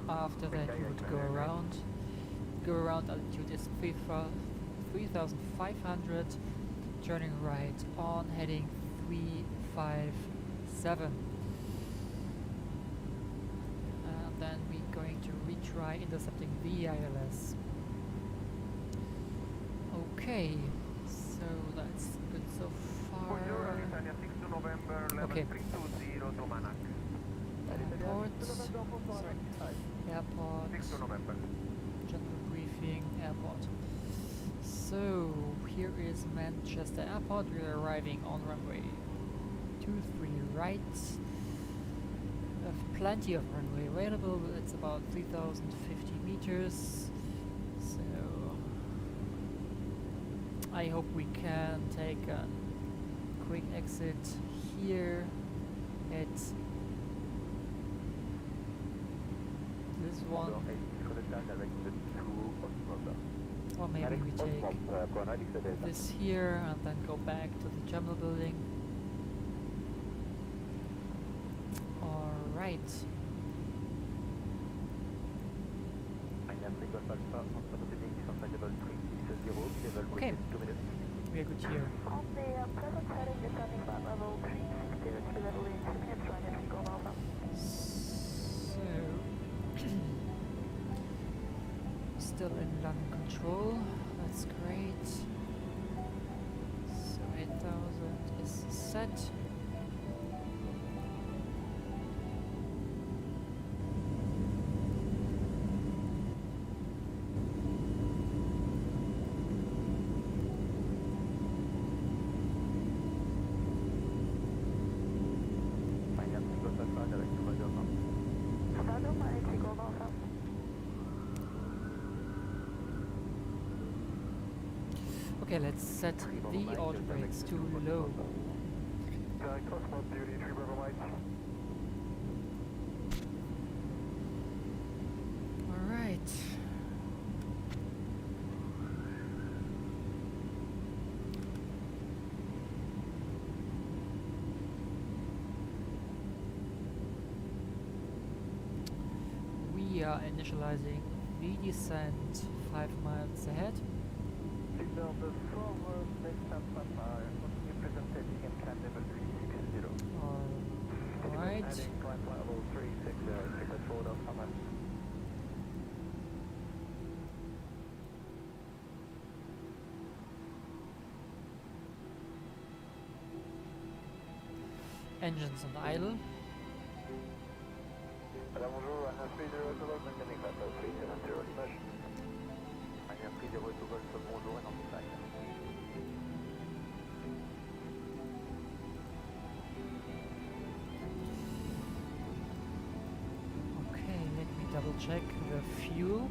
After that we would go around. Go around altitude is 3,500, turning right on, heading 357. And then we're going to retry intercepting the ILS. Okay, so that's good so far. Okay. Airport, sorry, airport, general briefing, airport. So, here is Manchester Airport. We are arriving on runway 23 right. We have plenty of runway available, it's about 3,050 meters. So, I hope we can take a quick exit here at this one. Or maybe we take this here and then go back to the terminal building. Alright. Okay, we are good here. On the present heading, descending about level 360 to be level 8, 2 minutes run if you go alpha. So, still in London control, that's great. So 8,000 is set. Okay, let's set the auto brakes to low. Alright. We are initializing the descent 5 miles ahead. Alright. Engines on idle. check the fuel.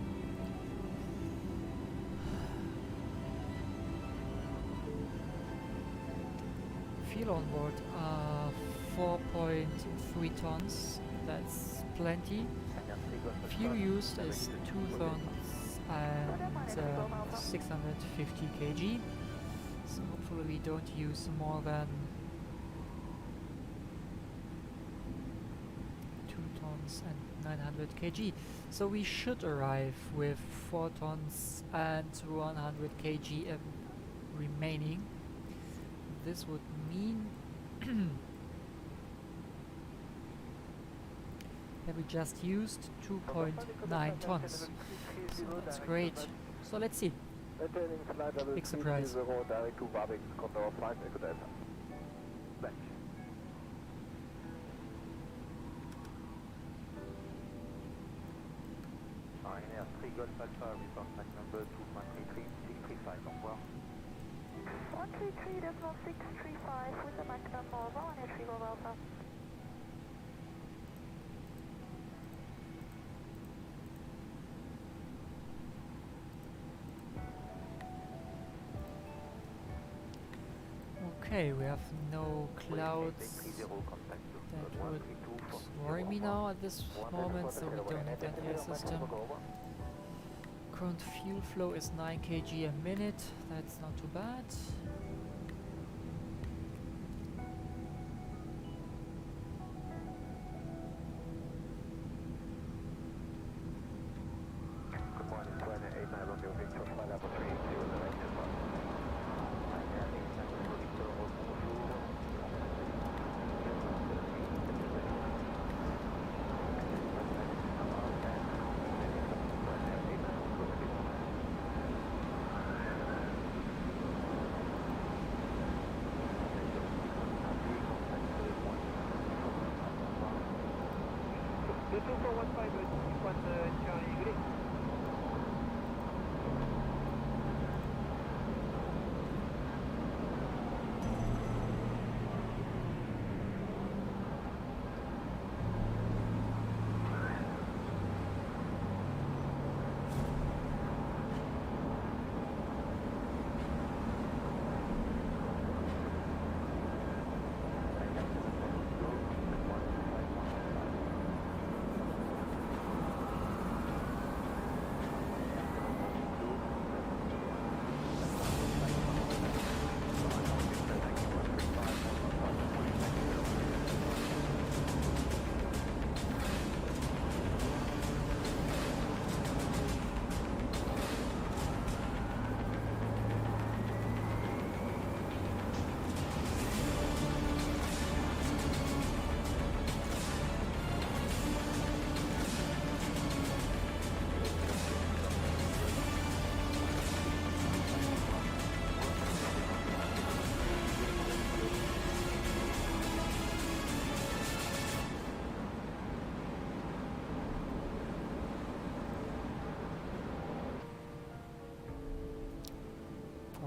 Fuel on board are 4.3 tons, that's plenty. Fuel used is 2 tons and 650 kg, so hopefully we don't use more than 2 tons and 900 kg. So we should arrive with 4 tons and 100 kg remaining. This would mean that we just used 2.9 tons. So that's great. So let's see. Big surprise. Ryanair 3 Golf Alpha, report Mach number 2.33, 635, au revoir. 133.635 with the Mach number of Ryanair 3 Golf Alpha. Okay, we have no clouds that would worry me now at this moment, so we don't need that air system. Current fuel flow is 9 kg a minute, that's not too bad. Good morning, Ryanair 89 Romeo Victor, flight level 3, 0 Ryanair 89 Romeo Victor, bonjour.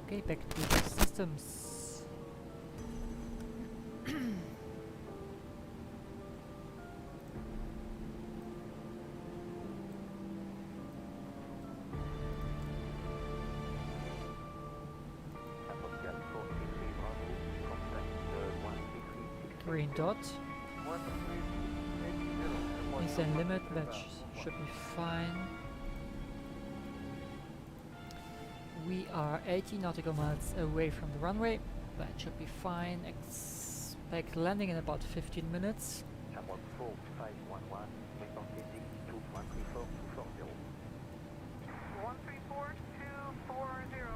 Okay, back to the systems. Green dot is a limit, that should be fine. We are 80 nautical miles away from the runway, that should be fine. Expect landing in about 15 minutes. 134.240,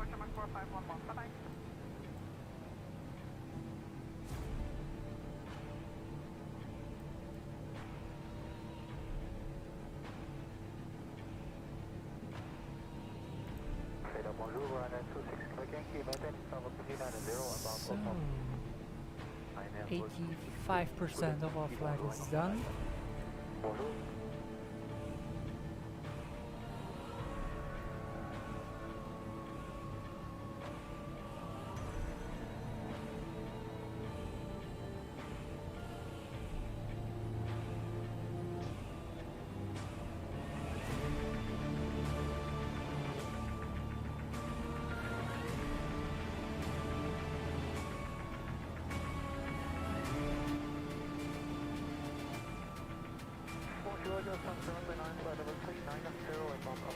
Shamrock 4511, bye-bye. Bonjour, Ryanair 26 clicking, maintain travel 390 about So 85% of our flight is done. Bonjour. runway 9, flight level 39 at 0, inbound up.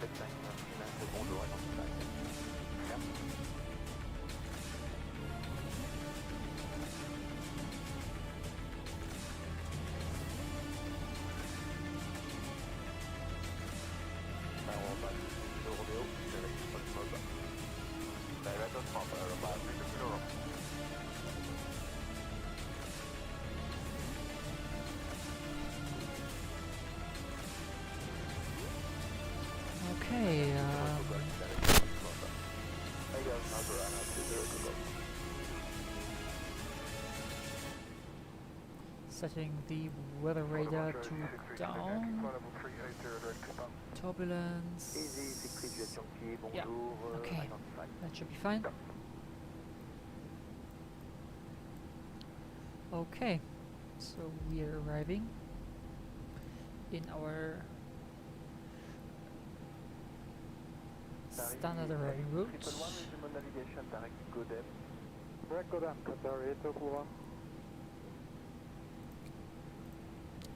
Big thank you, landed on the right on the track. Yep. Okay, setting the weather radar to down. Turbulence. Yeah, okay, that should be fine. Okay, so we are arriving in our standard arriving route.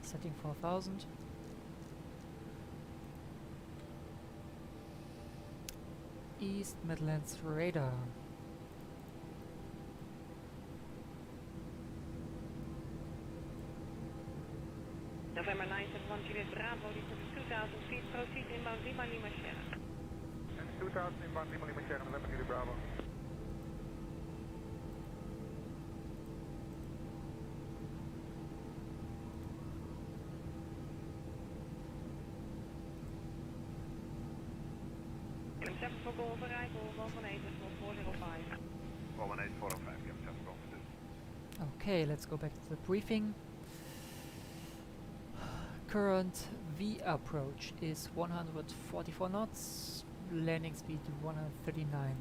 Setting 4000. East Midlands radar. November 971 Juliet Bravo, report 2000 feet, proceed inbound Lima Lima Sierra. 2000 inbound Lima Lima Sierra, November Juliet Bravo. Km 7 for Golf arrival, 118 for 405. 118 405, Km 7 for Golf. Okay, let's go back to the briefing. Current V approach is 144 knots, landing speed 139.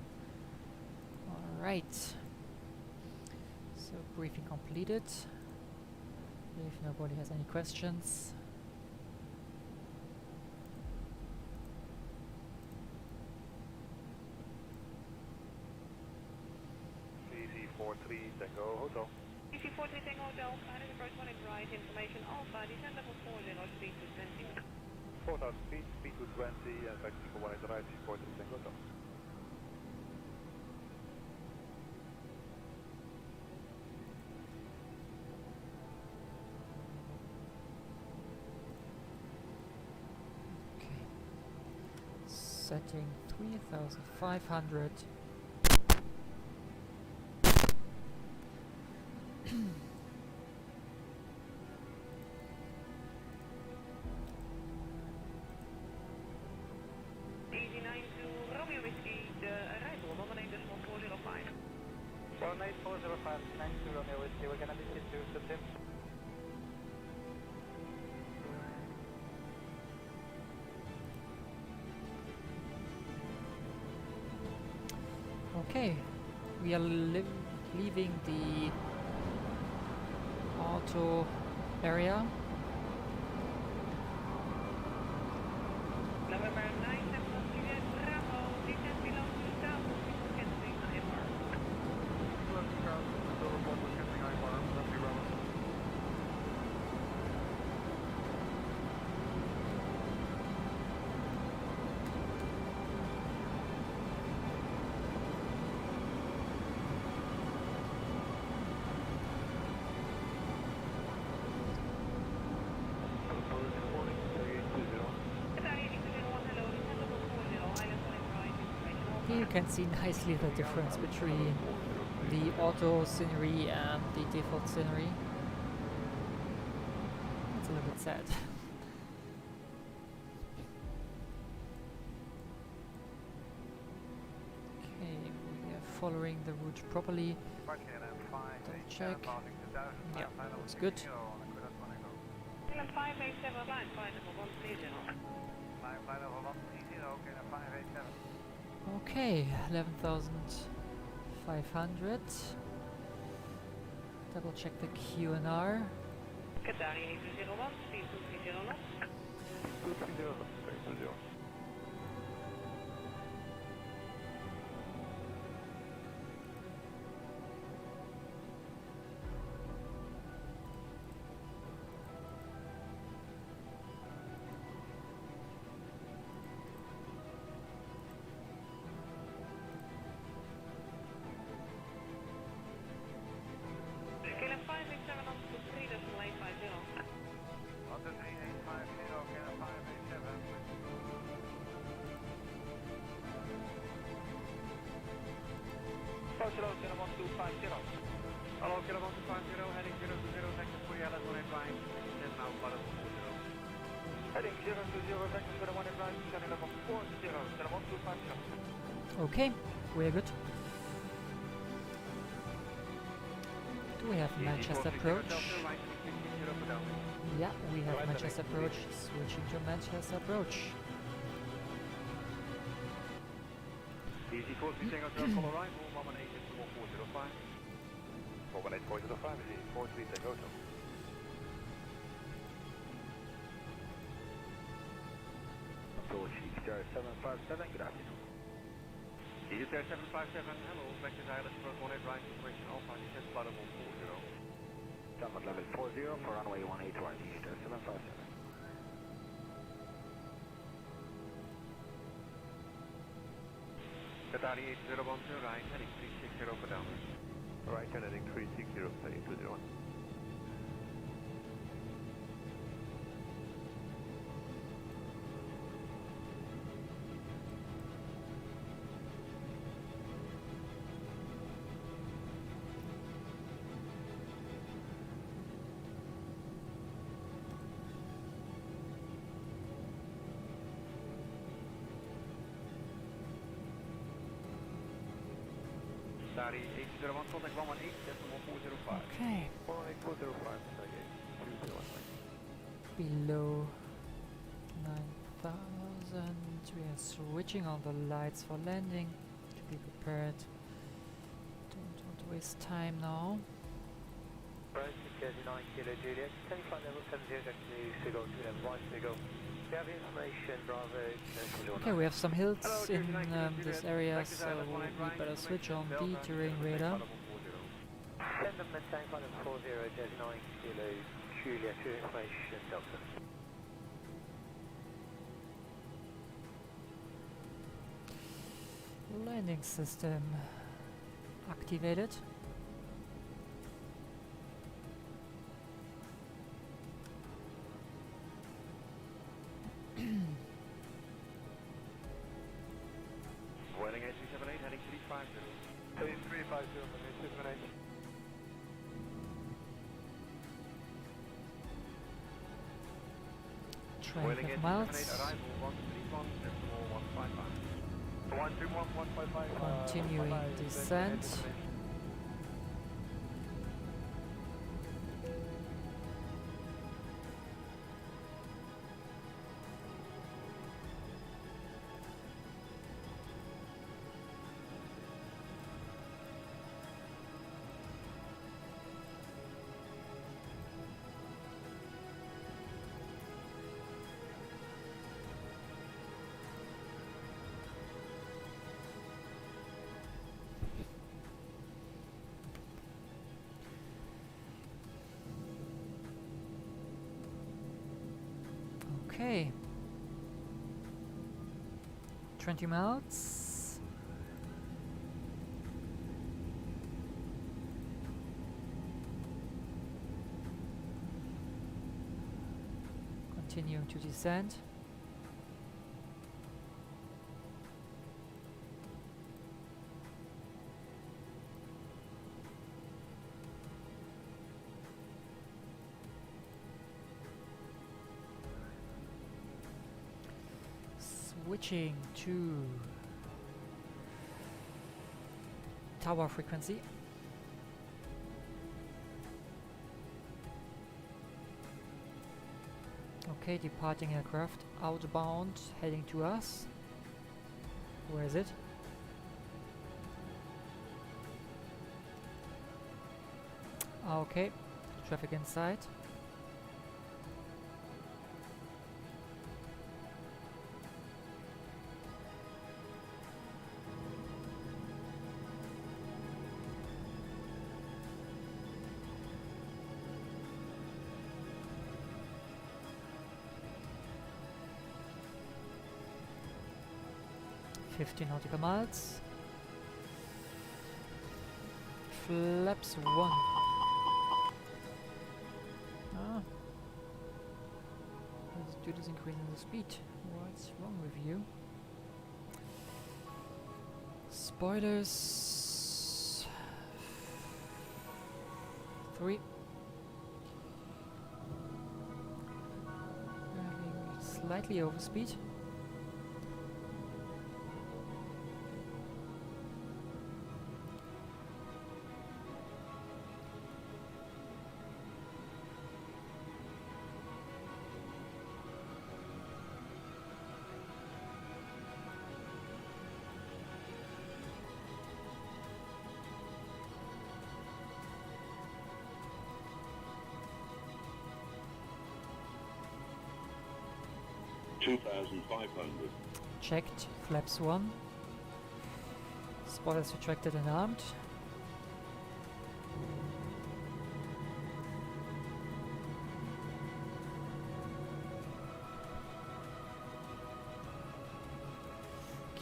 Alright. So briefing completed. If nobody has any questions. CC43 Tango Hotel. EC43 Tango Hotel, guided approach 1 right, information Alpha, descend level 40, speed to 20. 4000 feet, speed to 20, and taxi for 1 right, CC43 Tango Hotel. Okay. Setting 3500. EG9 to Romeo Whiskey, the arrival, 118.405. 18405, 92 Romeo Whiskey, we're gonna be hit to Septim. Okay, we are leaving the auto area. November 971 Juliet Bravo, descend below 2000 feet, cancelling IMR. Here you can see nicely the difference between the auto scenery and the default scenery. It's a little bit sad. Okay, we are following the route properly. Double check. Yeah, looks good. KLM 587 flight, flight level 130. Flight level 130, KLM 587. Okay, 11,500. Double check the QNR. Qatari 8201, speed 230 knots. 230 knots, 230. Kilo 1250, heading 020, vector for the LS18 right, and now flight level 40. Heading 020, vector for the 18 right, descending level 40, descending 1250. Okay, we're good. Do we have Manchester approach? Yeah, we have Manchester approach. Switching to Manchester approach. Easy 43 Tango Delta, call arrival, 118 is 405. 118 405 is easy 43 Tango Delta. Approach EGCC 757, good afternoon. EGCC 757, hello, vector Island, approach 18 right, information Alpha, descent flight level 40. Summit level 40 for runway 18 right, EGCC 757. Qatari 8012 right, heading 360 for downwind. Right turn heading 360, heading 201. Qatari 8012, contact 118, decimal 405. Okay. 118 405, sorry, 201. Below 9,000. We are switching on the lights for landing to be prepared. Don't want to waste time now. Right, Jersey 9 Kilo Juliet, steady flight level 70, to Seagull 2 level 1 Seagull. We have information, Bravo, Okay, we have some hills in this area, so we better switch on the terrain radar. Send them maintain flight level 40, Jersey 9 Kilo Juliet, to information, Delta. Landing system activated. Boeing 8378, heading 350. Heading 350, 378. Boeing 25 miles. 8378, arrival 131, decimal 155. 131, 155. Continuing descent. Okay. 20 miles. Continuing to descend. Switching to tower frequency. Okay, departing aircraft outbound, heading to us. Where is it? Okay, traffic inside. Fifteen nautical miles. Flaps 1. Ah. Let's do this increasing the speed. What's wrong with you? Spoilers. 3. Having slightly overspeed. Checked, flaps 1. Spotters retracted and armed.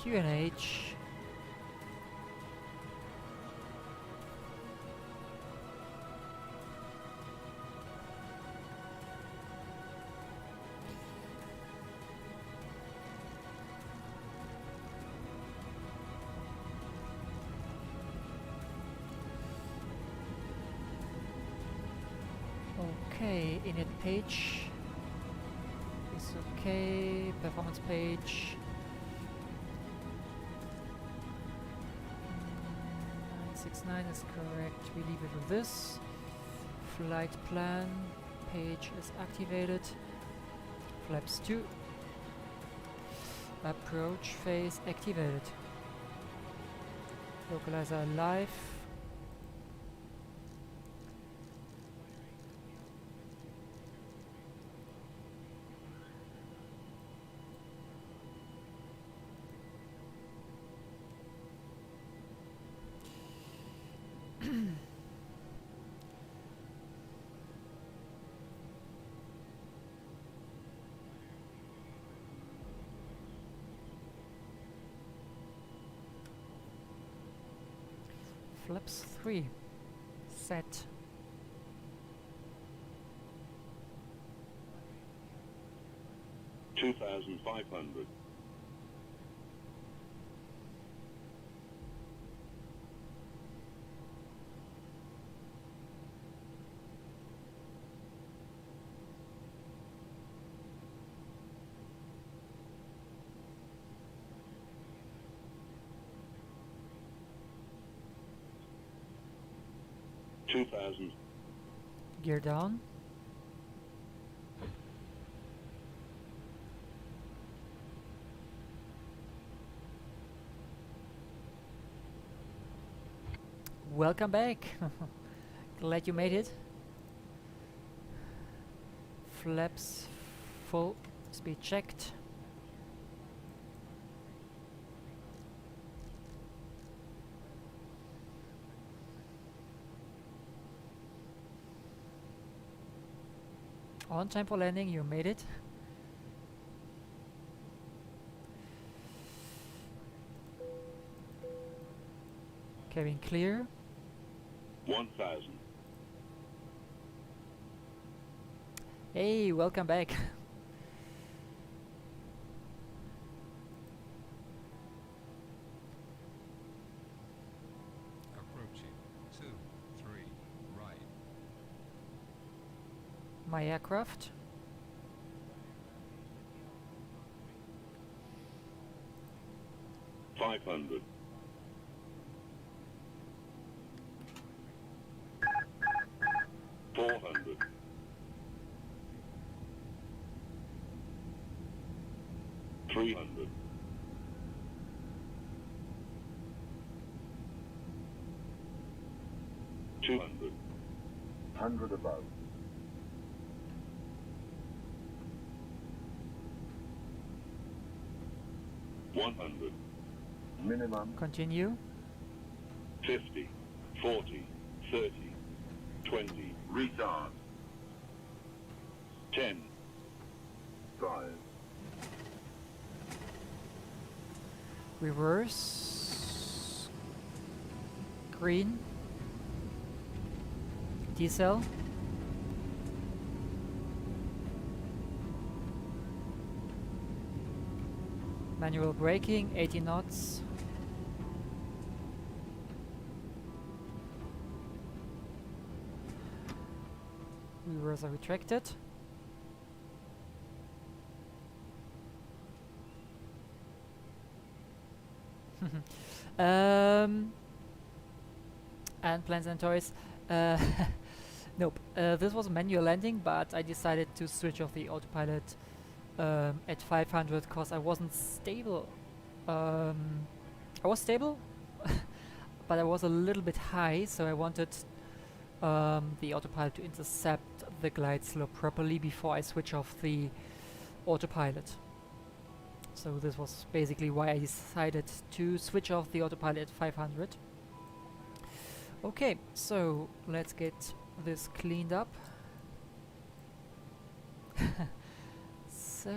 QNH. Okay, init page is okay, performance page 969 is correct, we leave it with this. Flight plan page is activated, flaps 2, approach phase activated, localizer live. Flaps 3 set. $2,500. $2,000. Gear down. Welcome back. Glad you made it. Flaps full speed checked. On time for landing, you made it. Cabin clear. 1,000. Hey, welcome back. Approaching 2-3 right. My aircraft. $500. 400. 300. 200. 100 above. 100. Minimum. Continue. 50. 40. 30. 20. Retard. 10. 5. Reverse. Green. Decel. Manual braking, 80 knots. Reverser retracted. And plans and toys. Nope. This was a manual landing, but I decided to switch off the autopilot at 500 because I wasn't stable. I was stable, but I was a little bit high, so I wanted the autopilot to intercept the glide slope properly before I switch off the autopilot. So this was basically why I decided to switch off the autopilot at 500. Okay, so let's get this cleaned up. So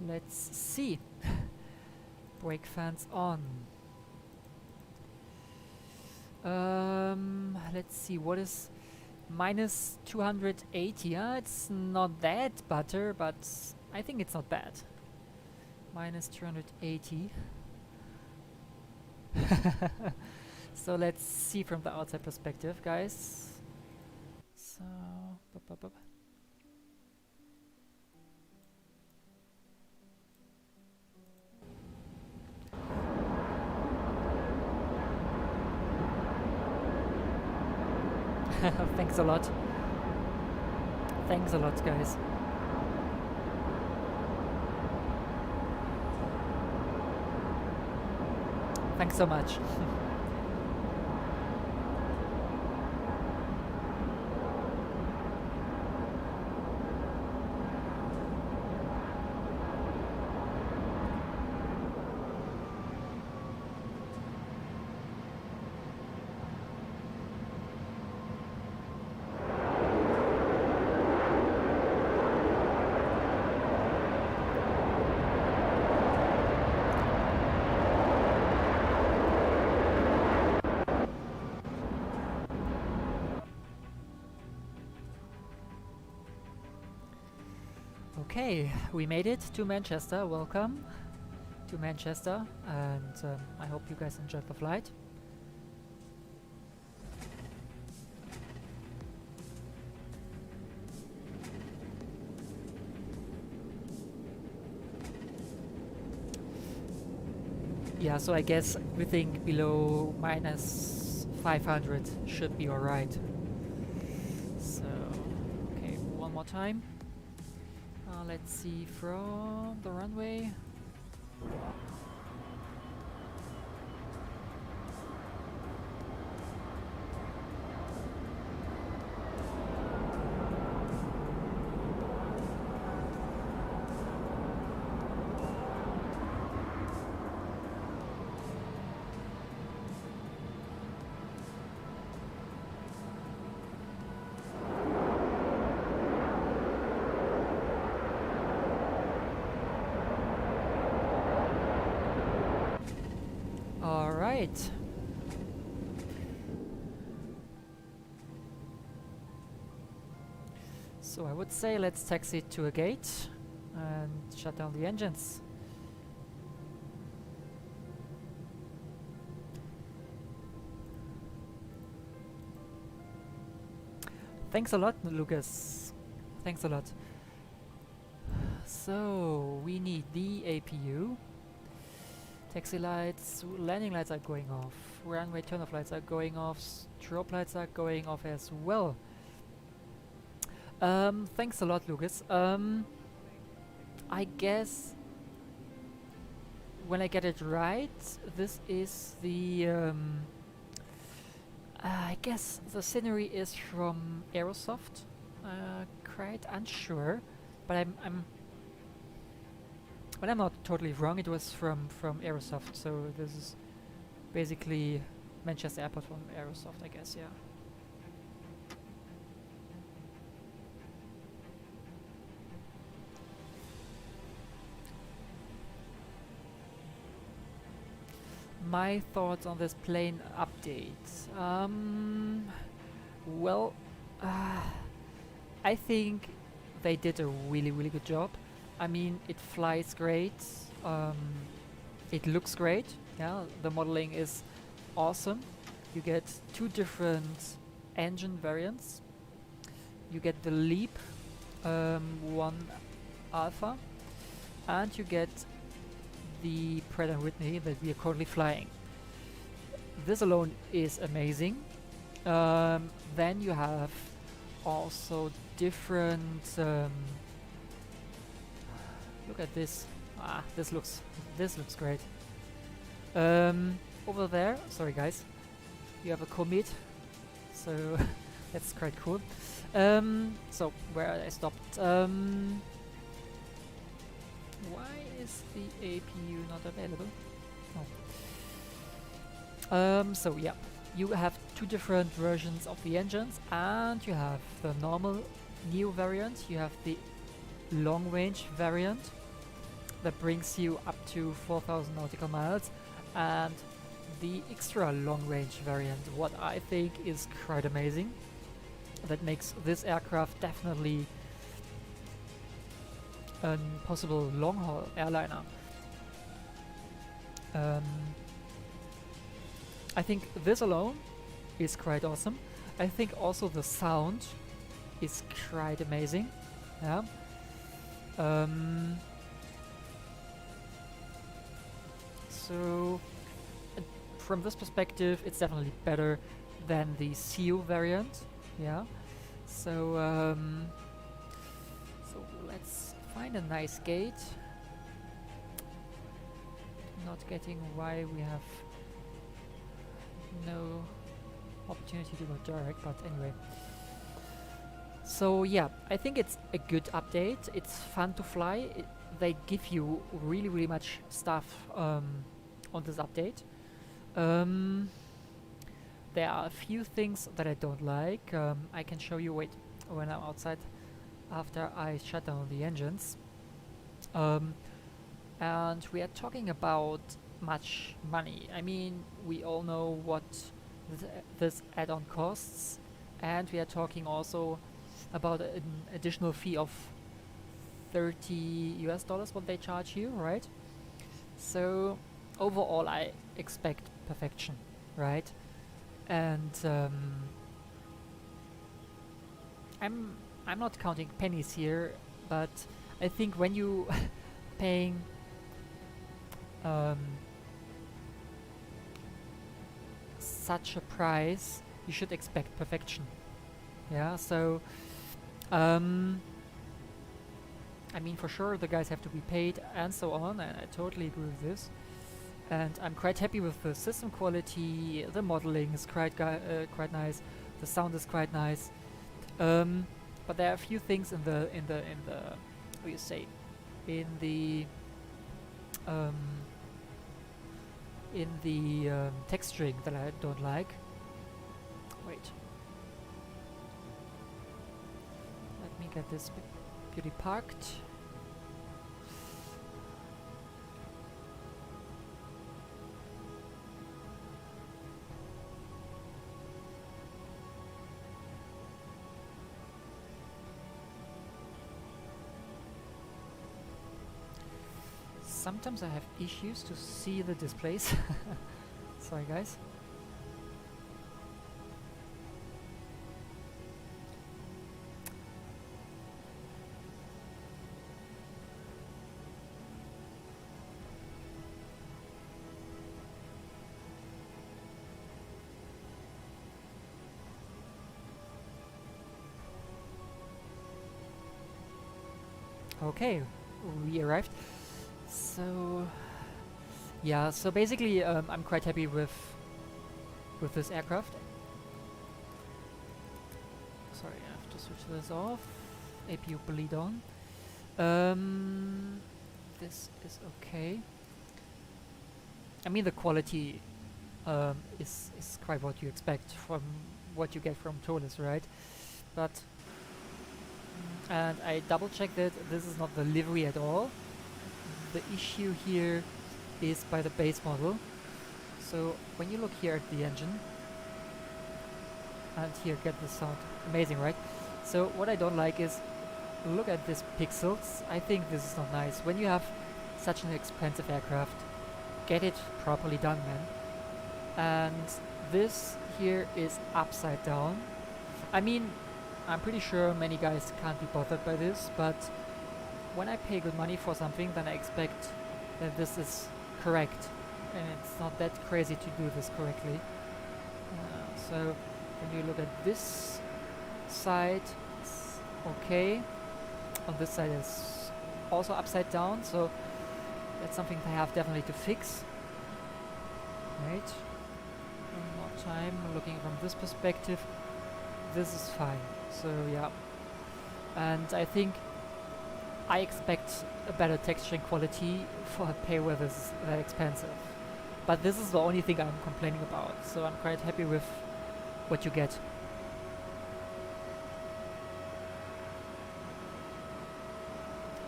let's see. Brake fans on. Let's see, what is minus 280? It's not that butter, but I think it's not bad. Minus 280. So let's see from the outside perspective, guys. So, thanks a lot. Thanks a lot, guys. Thanks so much. Okay, we made it to Manchester. Welcome to Manchester, and I hope you guys enjoyed the flight. Yeah, so I guess everything below minus 500 should be alright. So, okay, one more time. Let's see from the runway. Alright. So I would say let's taxi to a gate and shut down the engines. Thanks a lot, Lucas. Thanks a lot. So we need the APU. Taxi lights, landing lights are going off, runway turn-off lights are going off, strobe lights are going off as well. Thanks a lot, Lucas. I guess when I get it right, this is the I guess the scenery is from Aerosoft. Quite unsure, but I'm not totally wrong. It was from Aerosoft, so this is basically Manchester Airport from Aerosoft, I guess. Yeah. My thoughts on this plane update. Well, I think they did a really good job. I mean, it flies great, it looks great, yeah, the modeling is awesome. You get two different engine variants, you get the Leap 1 Alpha, and you get the Pratt & Whitney that we are currently flying. This alone is amazing. Then you have also different. Look at this. This looks great. Over there, sorry guys, you have a comet, so that's quite cool. So where I stopped. Why is the APU not available? Oh. So yeah, you have two different versions of the engines, and you have the normal Neo variant, you have the long range variant that brings you up to 4,000 nautical miles, and the extra long range variant, what I think is quite amazing. That makes this aircraft definitely a possible long-haul airliner. I think this alone is quite awesome. I think also the sound is quite amazing. Yeah. So from this perspective, it's definitely better than the CO variant. Yeah. So so let's find a nice gate. Not getting why we have no opportunity to go direct, but anyway. So yeah, I think it's a good update. It's fun to fly. They give you really much stuff on this update. There are a few things that I don't like. I can show you, wait, when I'm outside after I shut down the engines. And we are talking about much money. I mean, we all know what this add-on costs, and we are talking also about an additional fee of $30 US what they charge you, right? So overall I expect perfection, right? And I'm not counting pennies here, but I think when you paying such a price, you should expect perfection. Yeah, so I mean, for sure the guys have to be paid and so on, and I totally agree with this. And I'm quite happy with the system quality. The modeling is quite nice. The sound is quite nice. But there are a few things in the what do you say, in the texturing that I don't like. Wait. Let me get this beauty parked. Sometimes I have issues to see the displays. Sorry guys. Okay, we arrived. So yeah, so basically I'm quite happy with this aircraft. Sorry, I have to switch this off. APU bleed on. This is okay. I mean, the quality is quite what you expect from what you get from Toliss, right? But and I double checked it. This is not the livery at all. The issue here is by the base model. So when you look here at the engine, and here, get the sound, amazing, right? So what I don't like is, look at these pixels. I think this is not nice. When you have such an expensive aircraft, get it properly done, man. And this here is upside down. I mean, I'm pretty sure many guys can't be bothered by this, but when I pay good money for something, then I expect that this is correct, and it's not that crazy to do this correctly. So when you look at this side, it's okay. On this side it's also upside down, so that's something I have definitely to fix. Right. One more time, looking from this perspective, this is fine. So yeah, and I think I expect a better texturing quality for a pay where this is that expensive. But this is the only thing I'm complaining about, so I'm quite happy with what you get.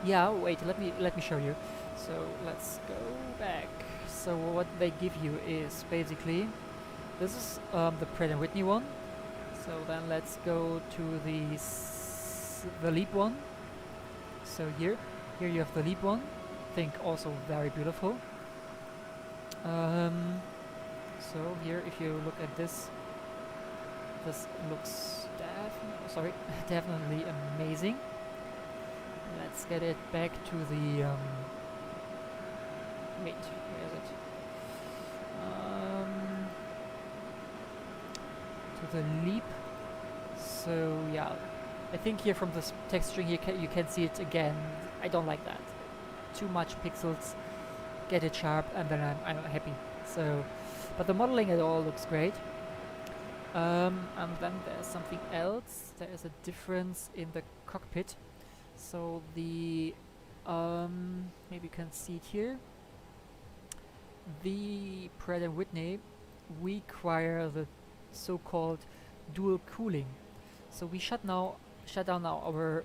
Yeah, wait, let me show you. So let's go back. So what they give you is basically, this is the Pratt & Whitney one. So then let's go to the Leap one. So here you have the Leap one. I think also very beautiful. So here, if you look at this, this looks definitely amazing. Let's get it back to the wait, where is it? To the Leap. So yeah, I think here from this texturing here you can see it again. I don't like that. Too much pixels. Get it sharp, and then I'm happy. So, but the modeling at all looks great. And then there's something else. There is a difference in the cockpit. So the maybe you can see it here. The Pratt & Whitney require the so-called dual cooling. So we shut down now our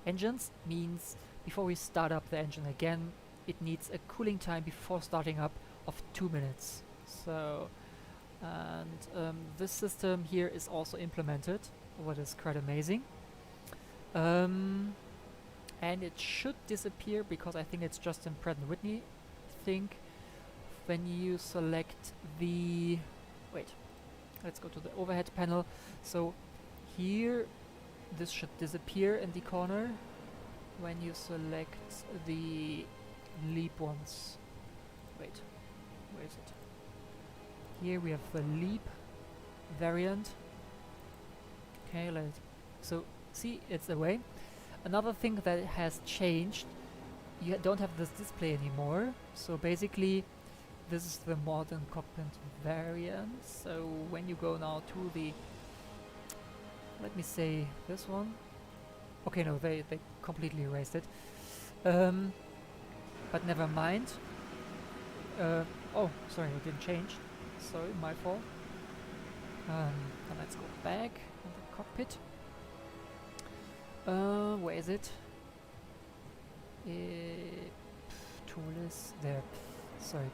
engines. Means before we start up the engine again, it needs a cooling time before starting up of 2 minutes. So, and this system here is also implemented, what is quite amazing. And it should disappear because I think it's just in Pratt & Whitney. I think when you select the let's go to the overhead panel. So here this should disappear in the corner when you select the Leap ones. Wait, where is it? Here we have the Leap variant. Okay, so see, it's away. Another thing that has changed, you don't have this display anymore. So basically this is the modern cockpit variant. So when you go now to the, let me say this one. Okay, no, they completely erased it. But never mind. Oh, sorry, it didn't change. Sorry, my fault. Then let's go back in the cockpit. Where is it? Toliss, there. Sorry.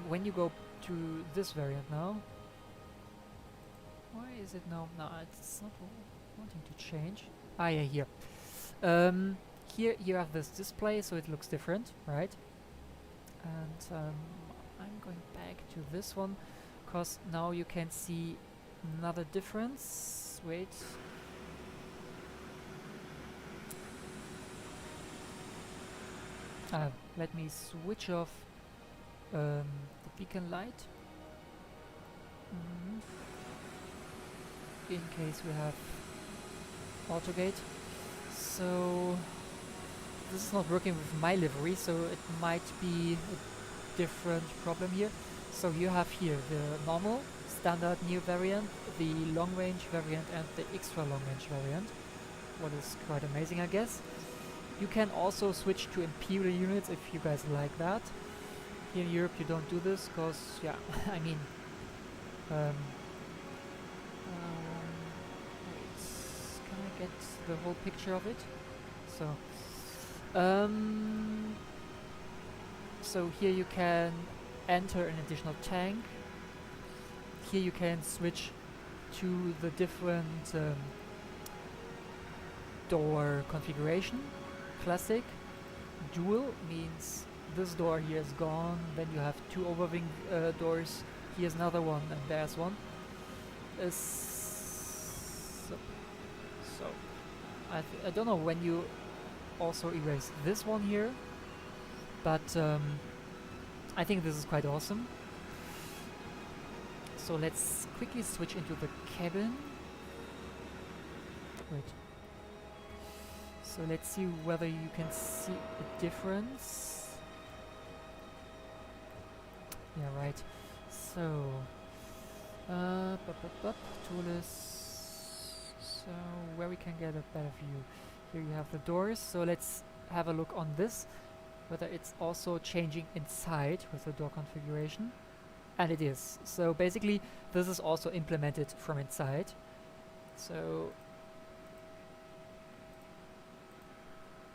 When you go to this variant now, why is it now? No, it's not wanting to change. Ah, yeah, here. Here you have this display, so it looks different, right? And I'm going back to this one, because now you can see another difference. Wait. Let me switch off the beacon light. In case we have autogate. So this is not working with my livery, so it might be a different problem here. So you have here the normal, standard Neo variant, the long range variant, and the extra long range variant. What is quite amazing, I guess. You can also switch to Imperial units if you guys like that. Here in Europe you don't do this, because, yeah, I mean, wait, can I get the whole picture of it? So, so here you can enter an additional tank. Here you can switch to the different door configuration. Classic. Dual means this door here is gone, then you have two overwing doors. Here's another one, and there's one. So I don't know when you also erase this one here, but I think this is quite awesome. So let's quickly switch into the cabin. Wait. So let's see whether you can see a difference. Yeah, right. So, Toliss. So, where we can get a better view. Here you have the doors. So let's have a look on this, whether it's also changing inside with the door configuration. And it is. So basically, this is also implemented from inside. So,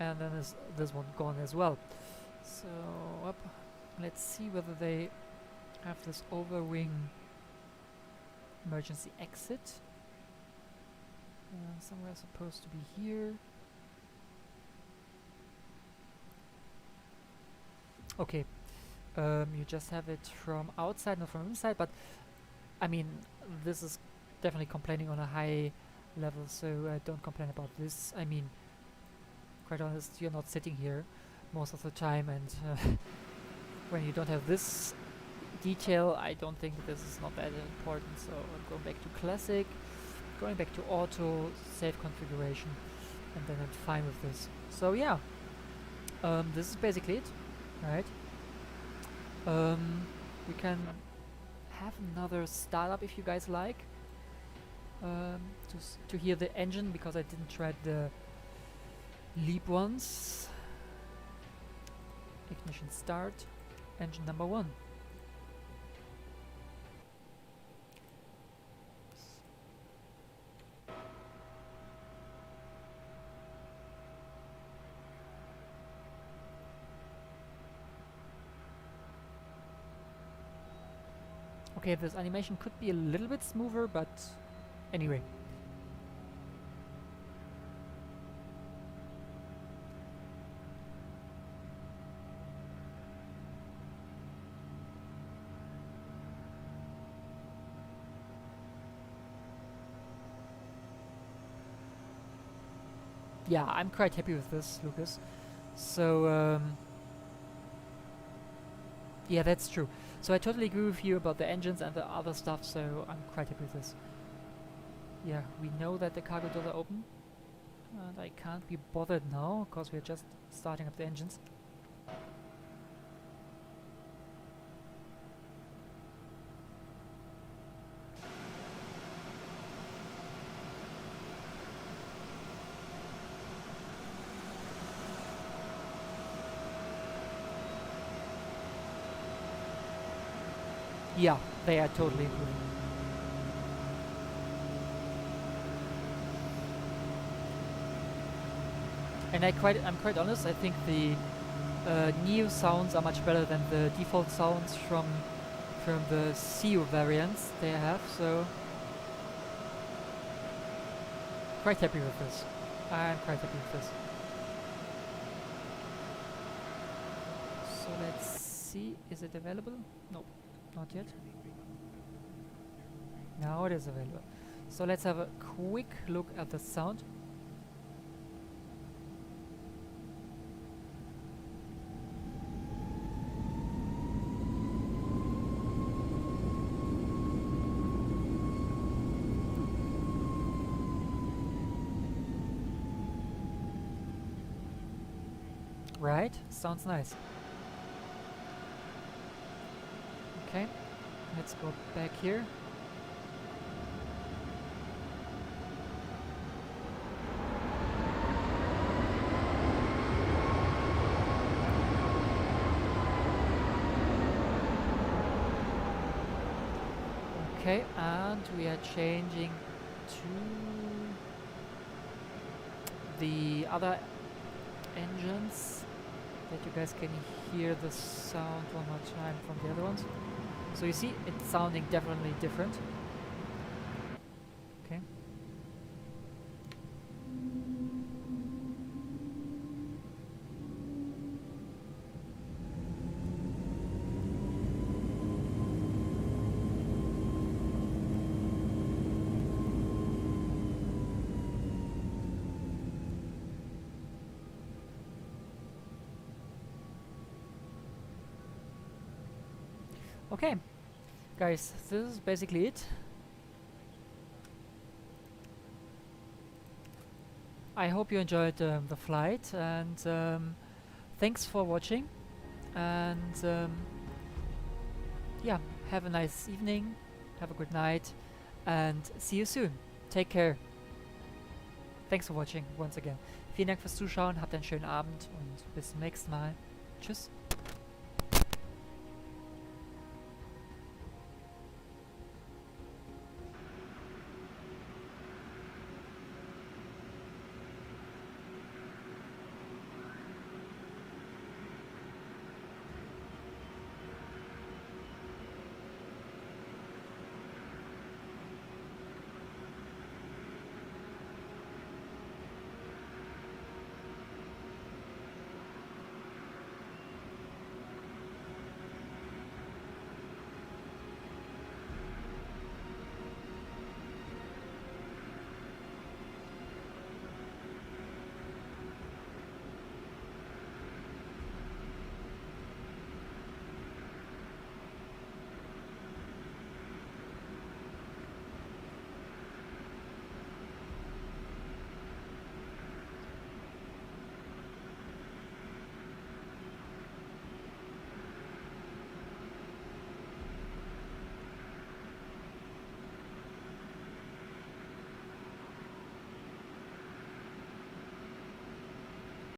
and then is this one gone as well. So up. Let's see whether they have this overwing emergency exit. Somewhere supposed to be here. Okay. You just have it from outside, not from inside, but I mean, this is definitely complaining on a high level, so don't complain about this. I mean, quite honest, you're not sitting here most of the time, and when you don't have this detail, I don't think this is not that important. So I'm going back to classic, going back to auto, save configuration, and then I'm fine with this. So yeah, this is basically it, right? We can have another startup if you guys like, to hear the engine, because I didn't try the leap ones. Ignition start, engine number 1. Okay, this animation could be a little bit smoother, but anyway. Yeah, I'm quite happy with this, Lucas. So, yeah, that's true. So I totally agree with you about the engines and the other stuff, so I'm quite happy with this. Yeah, we know that the cargo doors are open. And I can't be bothered now, because we're just starting up the engines. Yeah, they are totally improving. And I'm quite honest, I think the Neo sounds are much better than the default sounds from the CEO variants they have, so quite happy with this. I'm quite happy with this. So let's see, is it available? Nope. Not yet. Now it is available. So let's have a quick look at the sound. Right? Sounds nice. Okay, let's go back here. Okay, and we are changing to the other engines, that you guys can hear the sound one more time from the other ones. So you see, it's sounding definitely different. Okay. Okay, guys, this is basically it. I hope you enjoyed the flight, and thanks for watching, and yeah, have a nice evening, have a good night, and see you soon. Take care. Thanks for watching once again. Vielen Dank fürs Zuschauen, habt einen schönen Abend und bis zum nächsten Mal. Tschüss.